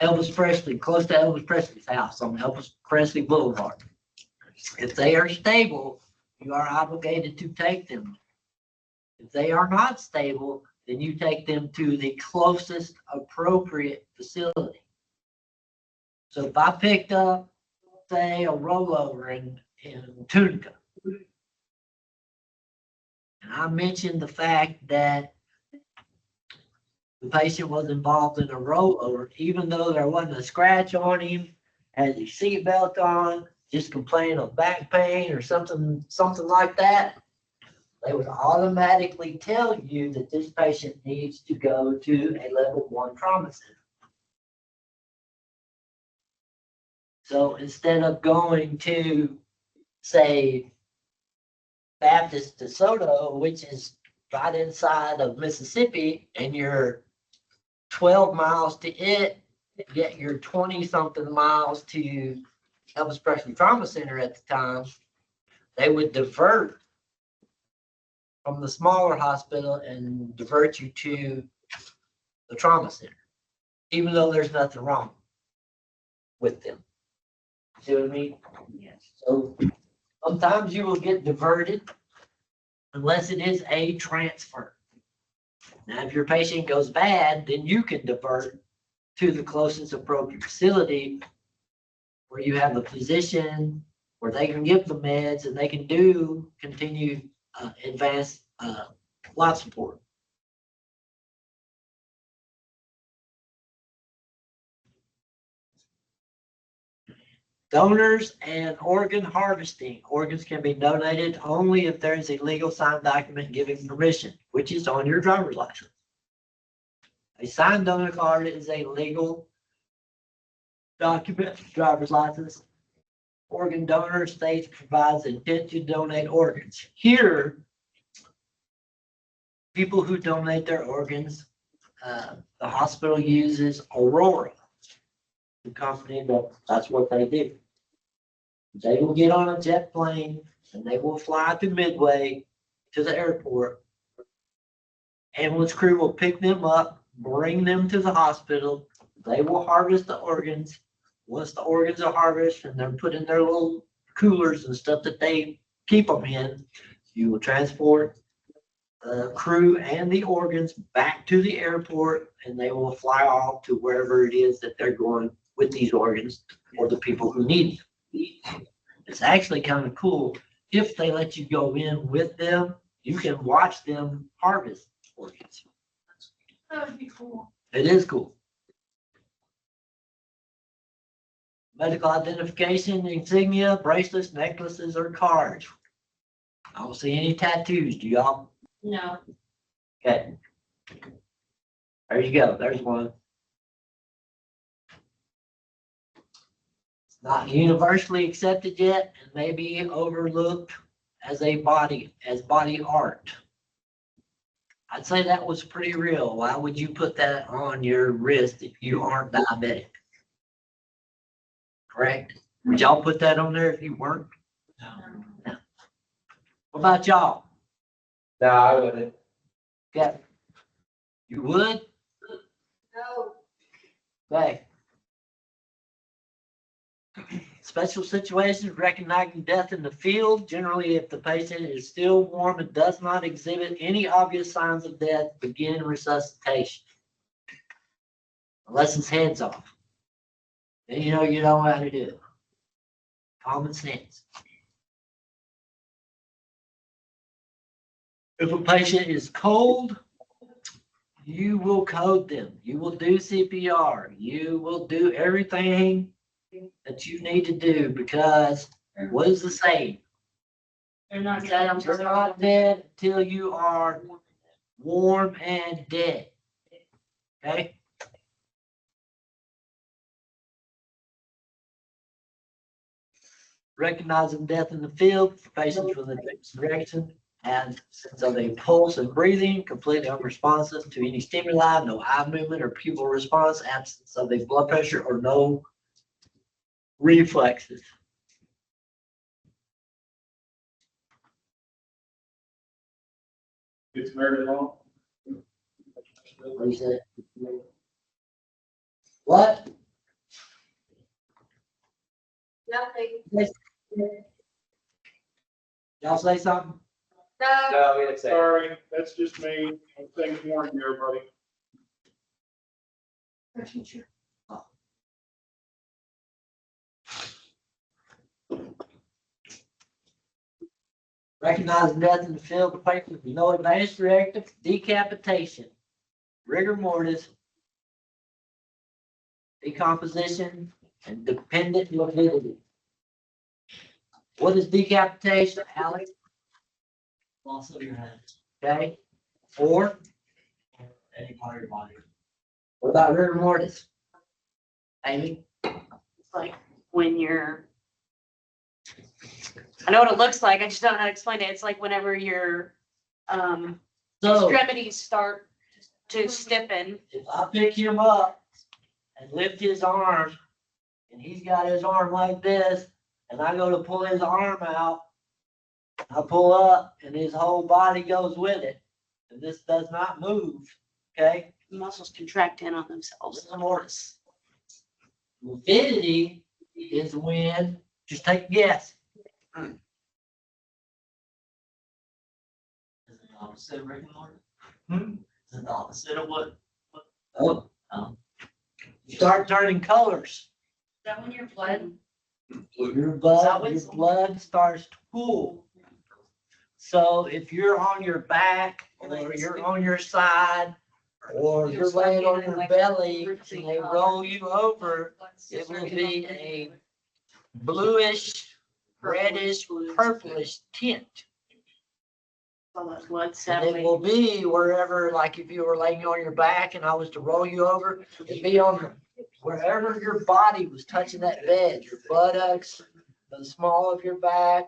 Elvis Presley, close to Elvis Presley's house on Elvis Presley Boulevard. If they are stable, you are obligated to take them. If they are not stable, then you take them to the closest appropriate facility. So if I picked up, say, a rollover in Tunica, and I mentioned the fact that the patient was involved in a rollover, even though there wasn't a scratch on him, had his seatbelt on, just complaining of back pain or something like that, they would automatically tell you that this patient needs to go to a level 1 trauma center. So instead of going to, say, Baptist DeSoto, which is right inside of Mississippi, and you're 12 miles to it, yet you're 20-something miles to Elvis Presley Trauma Center at the time, they would divert from the smaller hospital and divert you to the trauma center, even though there's nothing wrong with them. See what I mean? Yes. So sometimes you will get diverted unless it is a transfer. Now, if your patient goes bad, then you can divert to the closest appropriate facility where you have a physician, where they can give the meds and they can do continued advanced life support. Donors and organ harvesting. Organs can be donated only if there is a legal signed document giving permission, which is on your driver's license. A signed donor card is a legal document, driver's license. Organ donor states provides intent to donate organs. Here, people who donate their organs, the hospital uses Aurora, the company that's what they do. They will get on a jet plane and they will fly to Midway to the airport. Ambulance crew will pick them up, bring them to the hospital. They will harvest the organs. Once the organs are harvested and they're put in their little coolers and stuff that they keep them in, you will transport the crew and the organs back to the airport, and they will fly off to wherever it is that they're going with these organs or the people who need them. It's actually kind of cool. If they let you go in with them, you can watch them harvest organs. That would be cool. It is cool. Medical identification, insignia, bracelets, necklaces, or cards. I don't see any tattoos. Do y'all? No. Okay. There you go. There's one. It's not universally accepted yet and may be overlooked as body art. I'd say that was pretty real. Why would you put that on your wrist if you aren't diabetic? Correct? Would y'all put that on there if you weren't? No. What about y'all? No, I wouldn't. Yeah. You would? No. Okay. Special situations, recognizing death in the field. Generally, if the patient is still warm and does not exhibit any obvious signs of death, begin resuscitation. Unless his head's off. Then you know how to do it. Common sense. If a patient is cold, you will code them. You will do CPR. You will do everything that you need to do because what is the saying? They're not dead. You're not dead until you are warm and dead. Okay? Recognizing death in the field for patients with a direction and sense of a pulse and breathing, completely unresponsive to any stimuli, no eye movement or pupil response, absence of a blood pressure or no reflexes. It's very long. What is it? What? Nothing. Y'all say something? No. No, we didn't say. Sorry, that's just me. I'm thinking more than everybody. Recognizing death in the field of patient with no advanced directive, decapitation, rigor mortis, decomposition, and dependent mobility. What is decapitation, Alex? Loss of your head. Okay, or Any part of your body. what about rigor mortis? Amy? It's like when you're, I know what it looks like, I just don't know how to explain it. It's like whenever your So extremities start to stiffen. if I pick him up and lift his arm, and he's got his arm like this, and I go to pull his arm out, I pull up and his whole body goes with it. And this does not move, okay? Muscles contract in on themselves. Rigor mortis. Morbidity is when, just take a guess. Is it the opposite of rigor mortis? Is it the opposite of what? Oh, you start turning colors. Is that when your blood? Your blood starts to pool. So if you're on your back, or you're on your side, or you're laying on your belly, and they roll you over, it will be a bluish, reddish, purplish tint. All that blood And it settling. will be wherever, like if you were laying on your back and I was to roll you over, it'd be on wherever your body was touching that bed, your buttocks, the small of your back,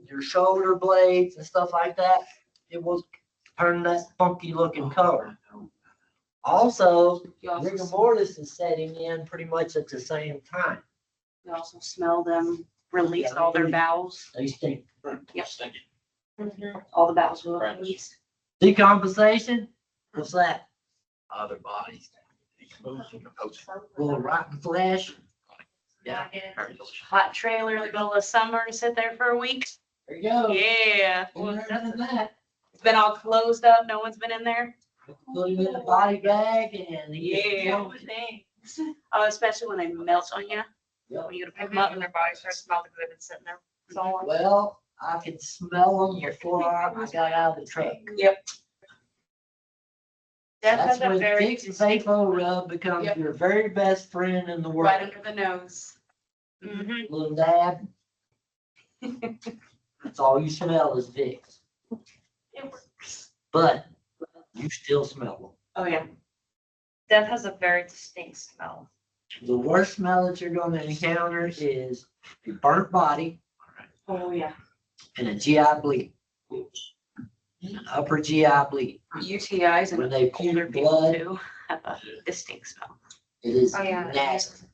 your shoulder blades and stuff like that. It will turn that funky looking color. Also, You also, rigor mortis is setting in pretty much at the same time. you also smell them release all their bowels. They stink. Yep. All the bowels will release. Decomposition, what's that? Other bodies. Little rotten flesh. Yeah. Hot trailer in the middle of summer to sit there for a week. There you go. Yeah. Well, that's that. It's been all closed up. No one's been in there. Put him in a body bag and Yeah. Oh, especially when they melt on you. Yep. When you go to pick Pick them them up up. and their bodies start smelling because they've been sitting there so long. Well, I could smell them before I got out of the truck. Death That's has a when very Vicks Vapor Rub becomes Yep. your very best friend in the world. Right under the nose. Mhm. Little dab. That's all you smell is Vicks. It works. But you still smell Oh, yeah. Death has a very distinct smell. them. The worst smell that you're going to encounter is a burnt body Oh, yeah. and a GI bleed. upper GI bleed. UTIs When and they pull older people blood, too have a distinct smell. it is Oh, yeah. nasty.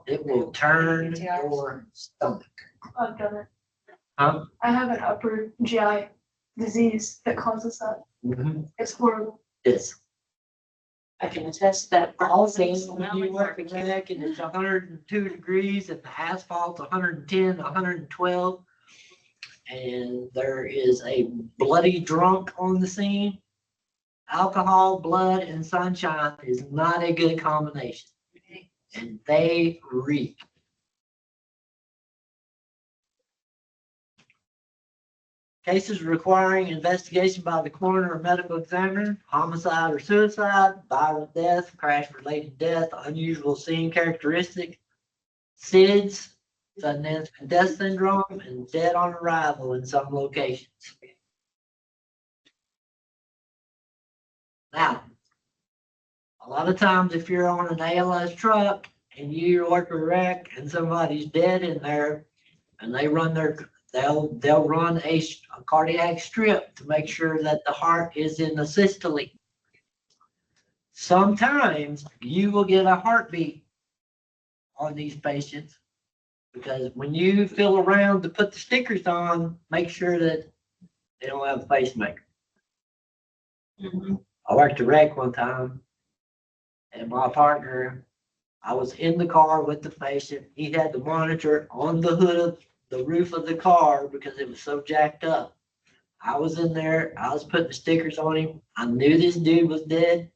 It will turn your stomach. I've done it. Huh? I have an upper GI disease that causes that. It's horrible. It's I can attest that. also when you work in Rec and it's 102 degrees and the asphalt's 110, 112. And there is a bloody drunk on the scene. Alcohol, blood, and sunshine is not a good combination. And they reek. Cases requiring investigation by the coroner or medical examiner, homicide or suicide, violent death, crash-related death, unusual scene characteristic, SIDS, sudden infant death syndrome, and dead on arrival in some locations. Now, a lot of times if you're on an ALS truck and you work a wreck and somebody's dead in there and they run they'll run a cardiac strip to make sure that the heart is in the systole. Sometimes you will get a heartbeat on these patients because when you feel around to put the stickers on, make sure that they don't have a pacemaker. I worked a wreck one time and my partner, I was in the car with the patient. He had the monitor on the hood of the roof of the car because it was so jacked up. I was in there. I was putting the stickers on him. I knew this dude was dead.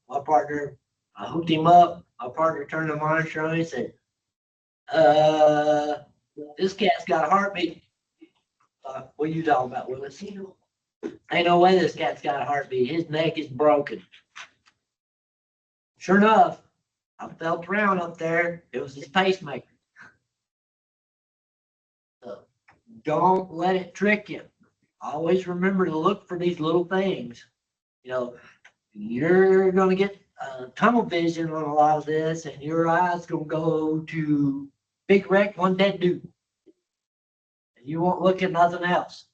My partner, I hooked him up. My partner turned the monitor on and said, this cat's got a heartbeat. What are you talking about, Willis? Ain't no way this cat's got a heartbeat. His neck is broken. Sure enough, I felt around up there. It was his pacemaker. So don't let it trick you. Always remember to look for these little things. You know, you're going to get tunnel vision on a lot of this, and your eyes going to go to big wreck, one dead dude. And you won't look at nothing else.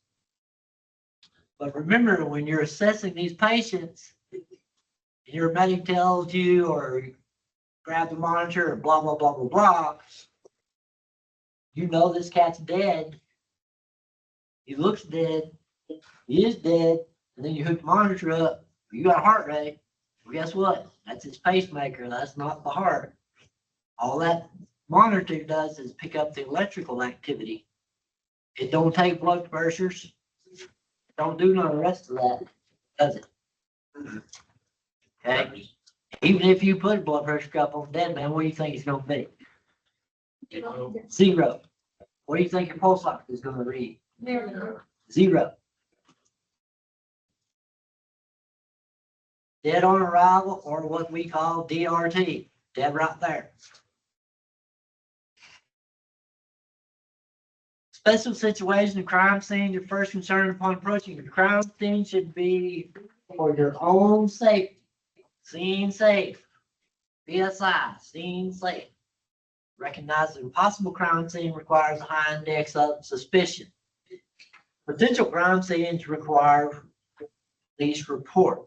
But remember, when you're assessing these patients, your medic tells you or grab the monitor or blah, blah, blah, blah, blah, you know this cat's dead. He looks dead. He is dead. And then you hook the monitor up. You got a heart rate. Well, guess what? That's his pacemaker. That's not the heart. All that monitor does is pick up the electrical activity. It don't take blood pressures. Don't do none of the rest of that, does it? Okay. Even if you put a blood pressure cuff on dead man, what do you think it's going to be? 0. What do you think your pulse ox is going to read? 0. Dead on arrival, or what we call DRT. Dead right there. Special situation, crime scene, your first concern upon approaching the crime scene should be for your own safety. Scene safe. PSI, scene safe. Recognize that a possible crime scene requires a high index of suspicion. Potential crime scenes require police report.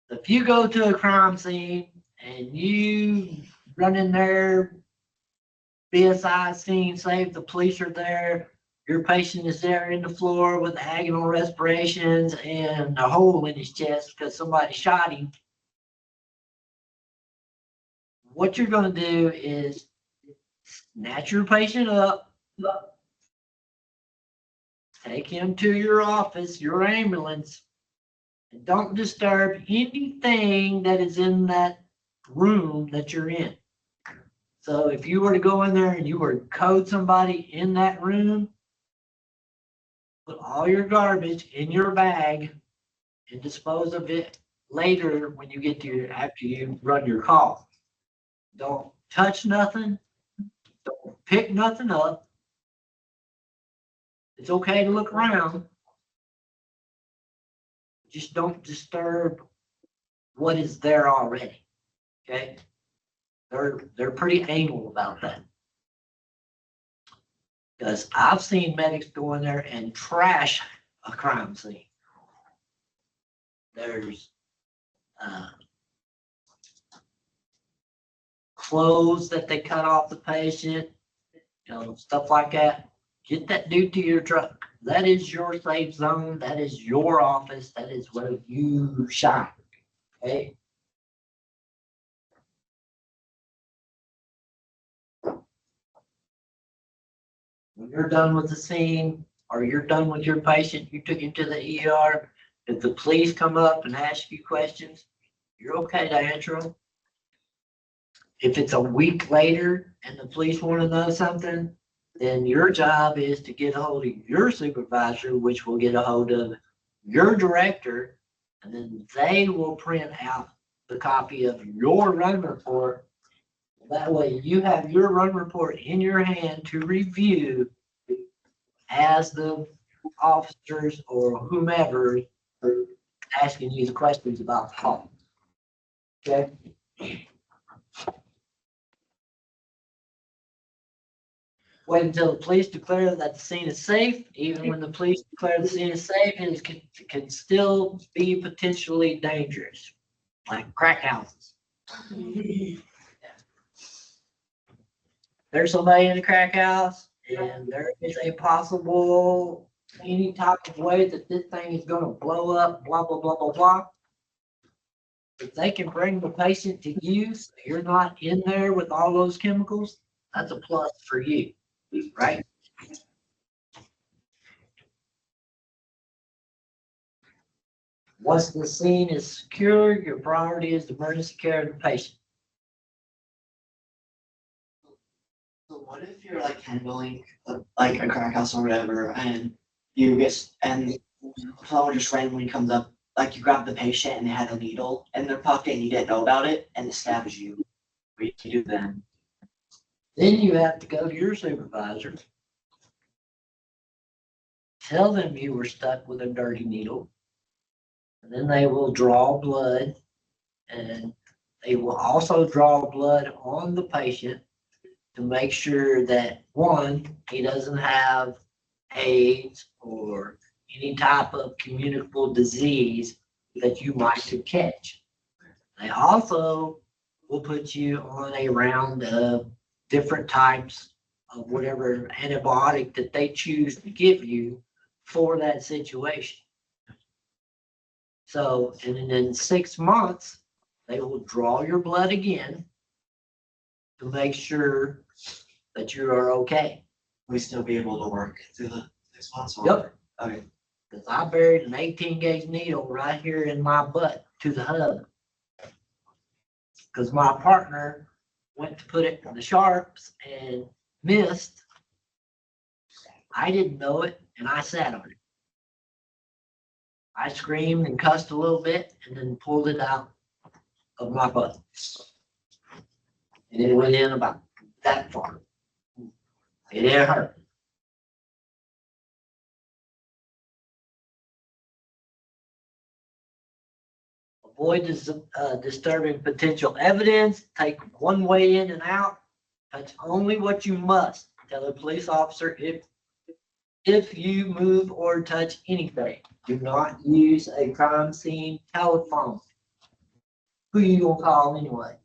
If you go to a crime scene and you run in there, BSI scene safe, the police are there, your patient is there in the floor with agonal respirations and a hole in his chest because somebody shot him. What you're going to do is snatch your patient up, take him to your office, your ambulance, and don't disturb anything that is in that room that you're in. So if you were to go in there and you were to code somebody in that room, put all your garbage in your bag and dispose of it later when you get to after you run your call. Don't touch nothing. Don't pick nothing up. It's okay to look around. Just don't disturb what is there already. Okay? They're pretty anal about that. Because I've seen medics go in there and trash a crime scene. There's clothes that they cut off the patient, stuff like that. Get that dude to your truck. That is your safe zone. That is your office. That is where you shine. Okay? When you're done with the scene or you're done with your patient, you took him to the ER. If the police come up and ask you questions, you're okay to answer them. If it's a week later and the police want to know something, then your job is to get a hold of your supervisor, which will get a hold of your director, and then they will print out the copy of your run report. That way you have your run report in your hand to review as the officers or whomever are asking you the questions about the call. Okay? Wait until the police declare that the scene is safe. Even when the police declare the scene is safe, it can still be potentially dangerous, like crack houses. There's somebody in a crack house, and there is a possible any type of way that this thing is going to blow up, blah, blah, blah, blah, blah. If they can bring the patient to you, so you're not in there with all those chemicals, that's a plus for you, right? Once the scene is secure, your priority is the emergency care of the patient. So what if you're like handling like a crack house or whatever, and you get and someone just randomly comes up, like you grab the patient and they had a needle in their pocket and you didn't know about it, and it stabs you. What do you do then? Then you have to go to your supervisor. Tell them you were stuck with a dirty needle. And then they will draw blood, and they will also draw blood on the patient to make sure that, one, he doesn't have AIDS or any type of communicable disease that you might could catch. They also will put you on a round of different types of whatever antibiotic that they choose to give you for that situation. So, and then in 6 months, they will draw your blood again to make sure that you are okay. We still be able to work through the 6 months? Or? Yep. Okay. Because I buried an 18 gauge needle right here in my butt to the hub. Because my partner went to put it in the sharps and missed. I didn't know it, and I sat on it. I screamed and cussed a little bit and then pulled it out of my butt. And it went in about that far. It didn't hurt. Avoid disturbing potential evidence. Take one way in and out. Touch only what you must. Tell a police officer if you move or touch anything. Do not use a crime scene telephone. Who you gonna call anyway?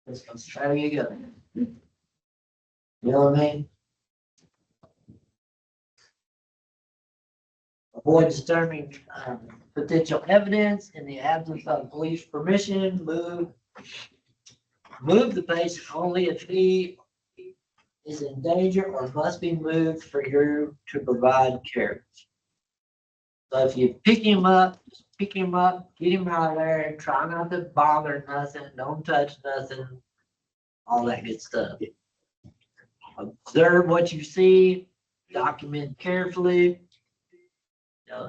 Let's try to get going. You know what I mean? Avoid disturbing potential evidence in the absence of police permission. Move the patient only if he is in danger or must be moved for you to provide care. So if you pick him up, just pick him up, get him out of there, try not to bother nothing, don't touch nothing, all that good stuff. Observe what you see, document carefully.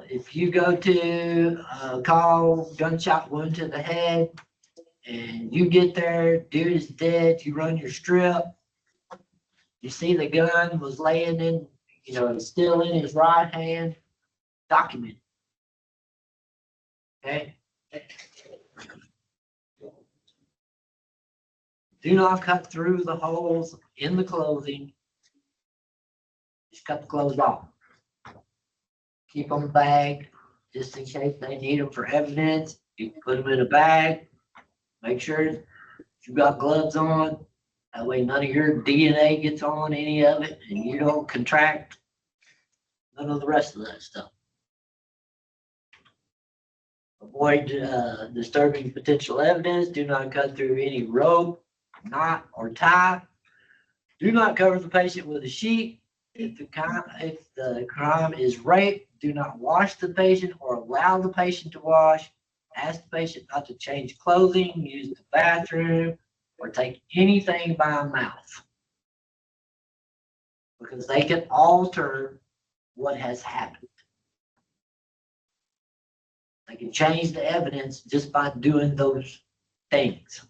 If you go to call gunshot wound to the head and you get there, dude is dead, you run your strip, you see the gun was laying in, it's still in his right hand, document it. Okay? Do not cut through the holes in the clothing. Just cut the clothes off. keep them bagged, just in case they need them for evidence. You can put them in a bag, make sure you got gloves on. That way none of your DNA gets on any of it and you don't contract none of the rest of that stuff. Avoid disturbing potential evidence. Do not cut through any rope, knot, or tie. Do not cover the patient with a sheet. If the crime is rape, do not wash the patient or allow the patient to wash. Ask the patient not to change clothing, use the bathroom, or take anything by mouth. Because they can alter what has happened. They can change the evidence just by doing those things.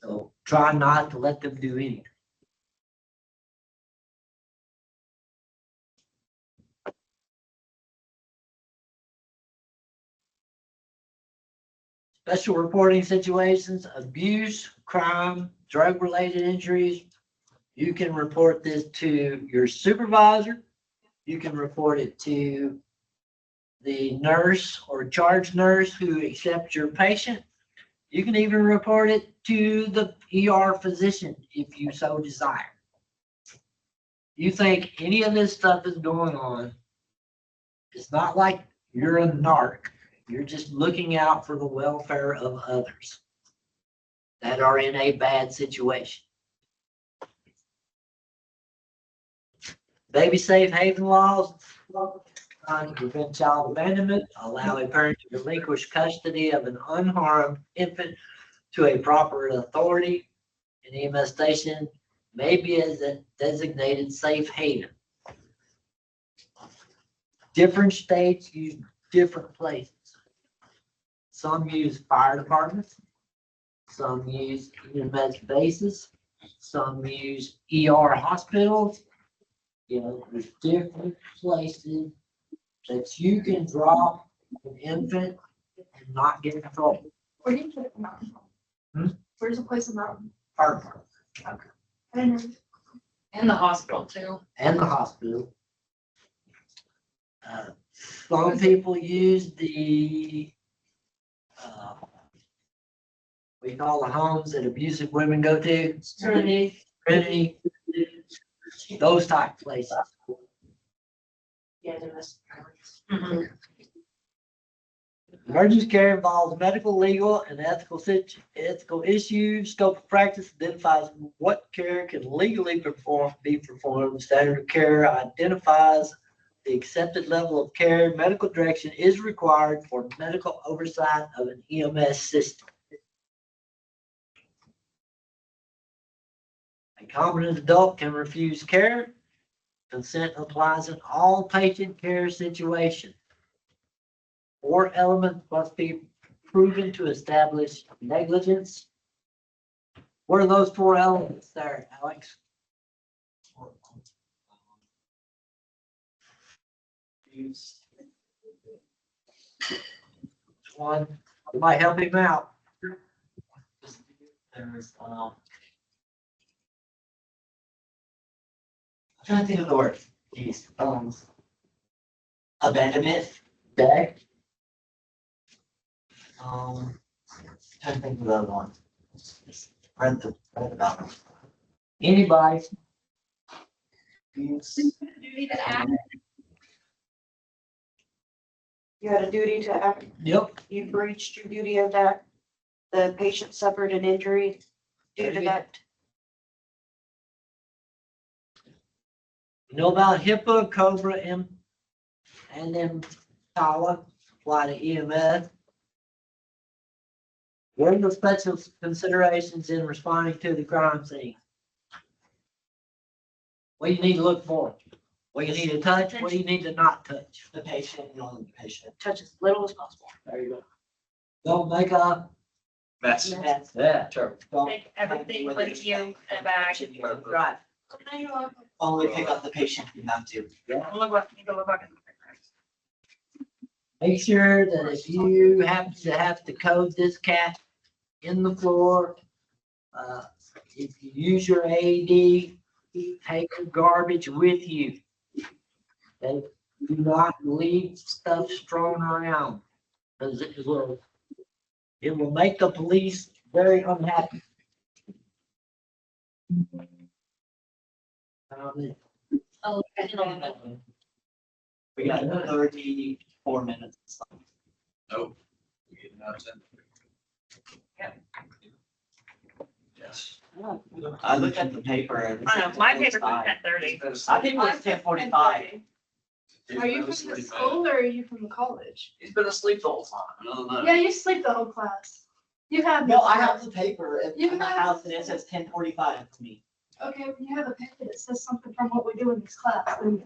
So try not to let them do anything. Special reporting situations, abuse, crime, drug-related injuries. You can report this to your supervisor. You can report it to the nurse or charge nurse who accepts your patient. You can even report it to the ER physician if you so desire. You think any of this stuff is going on, it's not like you're a narc. You're just looking out for the welfare of others that are in a bad situation. Baby safe haven laws, trying to prevent child abandonment, allow a parent to relinquish custody of an unharmed infant to a proper authority. An EMS station may be as a designated safe haven. Different states use different places. Some use fire departments, some use EMS bases, some use ER hospitals. You know, there's different places that you can drop an infant and not get in trouble. Where do you put it in Mountain Home? Where's the place in Mountain? Fire department. Okay. I didn't know. In the hospital too. And the hospital. Some people use the, we call the homes that abusive women go to. Trinity, those type places. Yeah, there was. Emergency care involves medical, legal, and ethical issues. Scope of practice identifies what care can legally be performed. Standard of care identifies the accepted level of care. Medical direction is required for medical oversight of an EMS system. A competent adult can refuse care. Consent applies in all patient care situations. 4 elements must be proven to establish negligence. What are those 4 elements there, Alex? One, it might help him out. There's, I'm trying to think of the word. Jeez. Abandonment. Okay. Trying to think of the other one. Read about them. Anybody? Duty to act. You had a duty to act, Yep. you breached your duty of that, the patient suffered an injury due to that. You know about HIPAA, COBRA, and TALA, apply to EMS. What are the special considerations in responding to the crime scene? What do you need to look for? What do you need to touch? What do you need to not touch? The patient, and only the patient. Touch as little as possible. There you go. Don't make a That's. yeah. Sure. Take everything with you in a bag. Right. Only pick up the patient if you have to. Look back. Make sure that if you happen to have to code this cat in the floor, if you use your AED, take your garbage with you. Okay? do not leave stuff strewn around. Cause it will make the police very unhappy. Oh, We got 34 minutes. Nope. We get nothing. Yes. I looked at the paper and. I know, my paper's at 10:30. I think it was 10:45. Are you from the school or are you from the college? He's been asleep the whole time. Other than Yeah, you sleep the whole class. You have. No, this I have class. the paper You in my have- house and it says 10:45 for me. Okay, when you have a paper that says something from what we do in this class. then-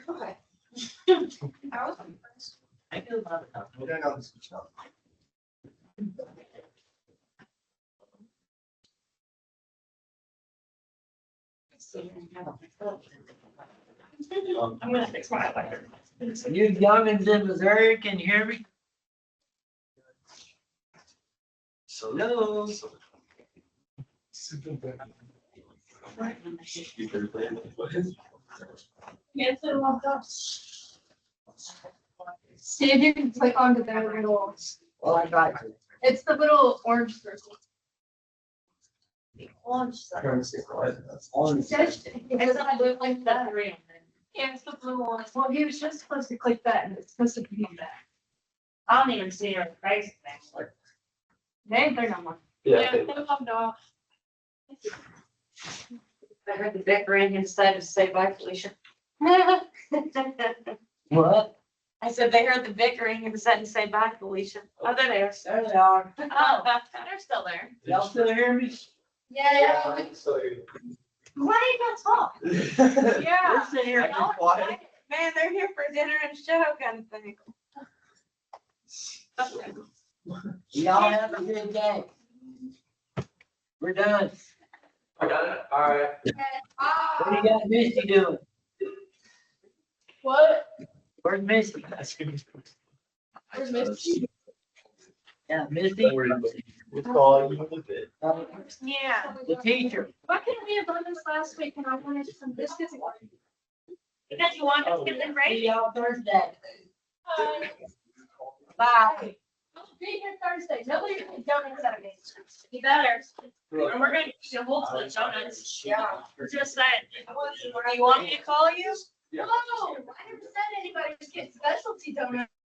Okay. I was impressed. I feel about it. We're gonna go some stuff. I'm gonna fix my electric. You youngins in Missouri, can you hear me? So. Hello? Yes, it locked up. See if you can click onto their little, Well, I got you. it's the little orange circle. Orange stuff. It says- It's not blue like that. Yeah, it's the blue one. Well, he was just supposed to click that and it's supposed to be that. I don't even see her face thing. They're not one. Yeah. They popped off. I heard the vicar ran inside to say bye, Felicia. What? I said they heard the vicar ring and decided to say bye, Felicia. Oh, there they are. There they are. Oh, they're still there. Y'all still hear me? Yeah. So, Why ain't talk? Yeah. They're sitting here Acting quiet. Man, they're here for dinner and show kind of thing. Y'all have a good day. We're done. I got it, all right. What do you got Misty doing? What? Where's Misty? Where's Misty? Yeah, Misty. We'll call you in a bit. Yeah. The teacher. Why couldn't we have done this last week and I wanted some biscuits? Because you want us to get the See grade? y'all Thursday. Bye. I'll be here Thursday. Nobody really donuts at me. You better. And we're gonna get you a hold of the donuts. Yeah. Just saying. You want me to call you? No, I never said anybody was getting specialty donuts.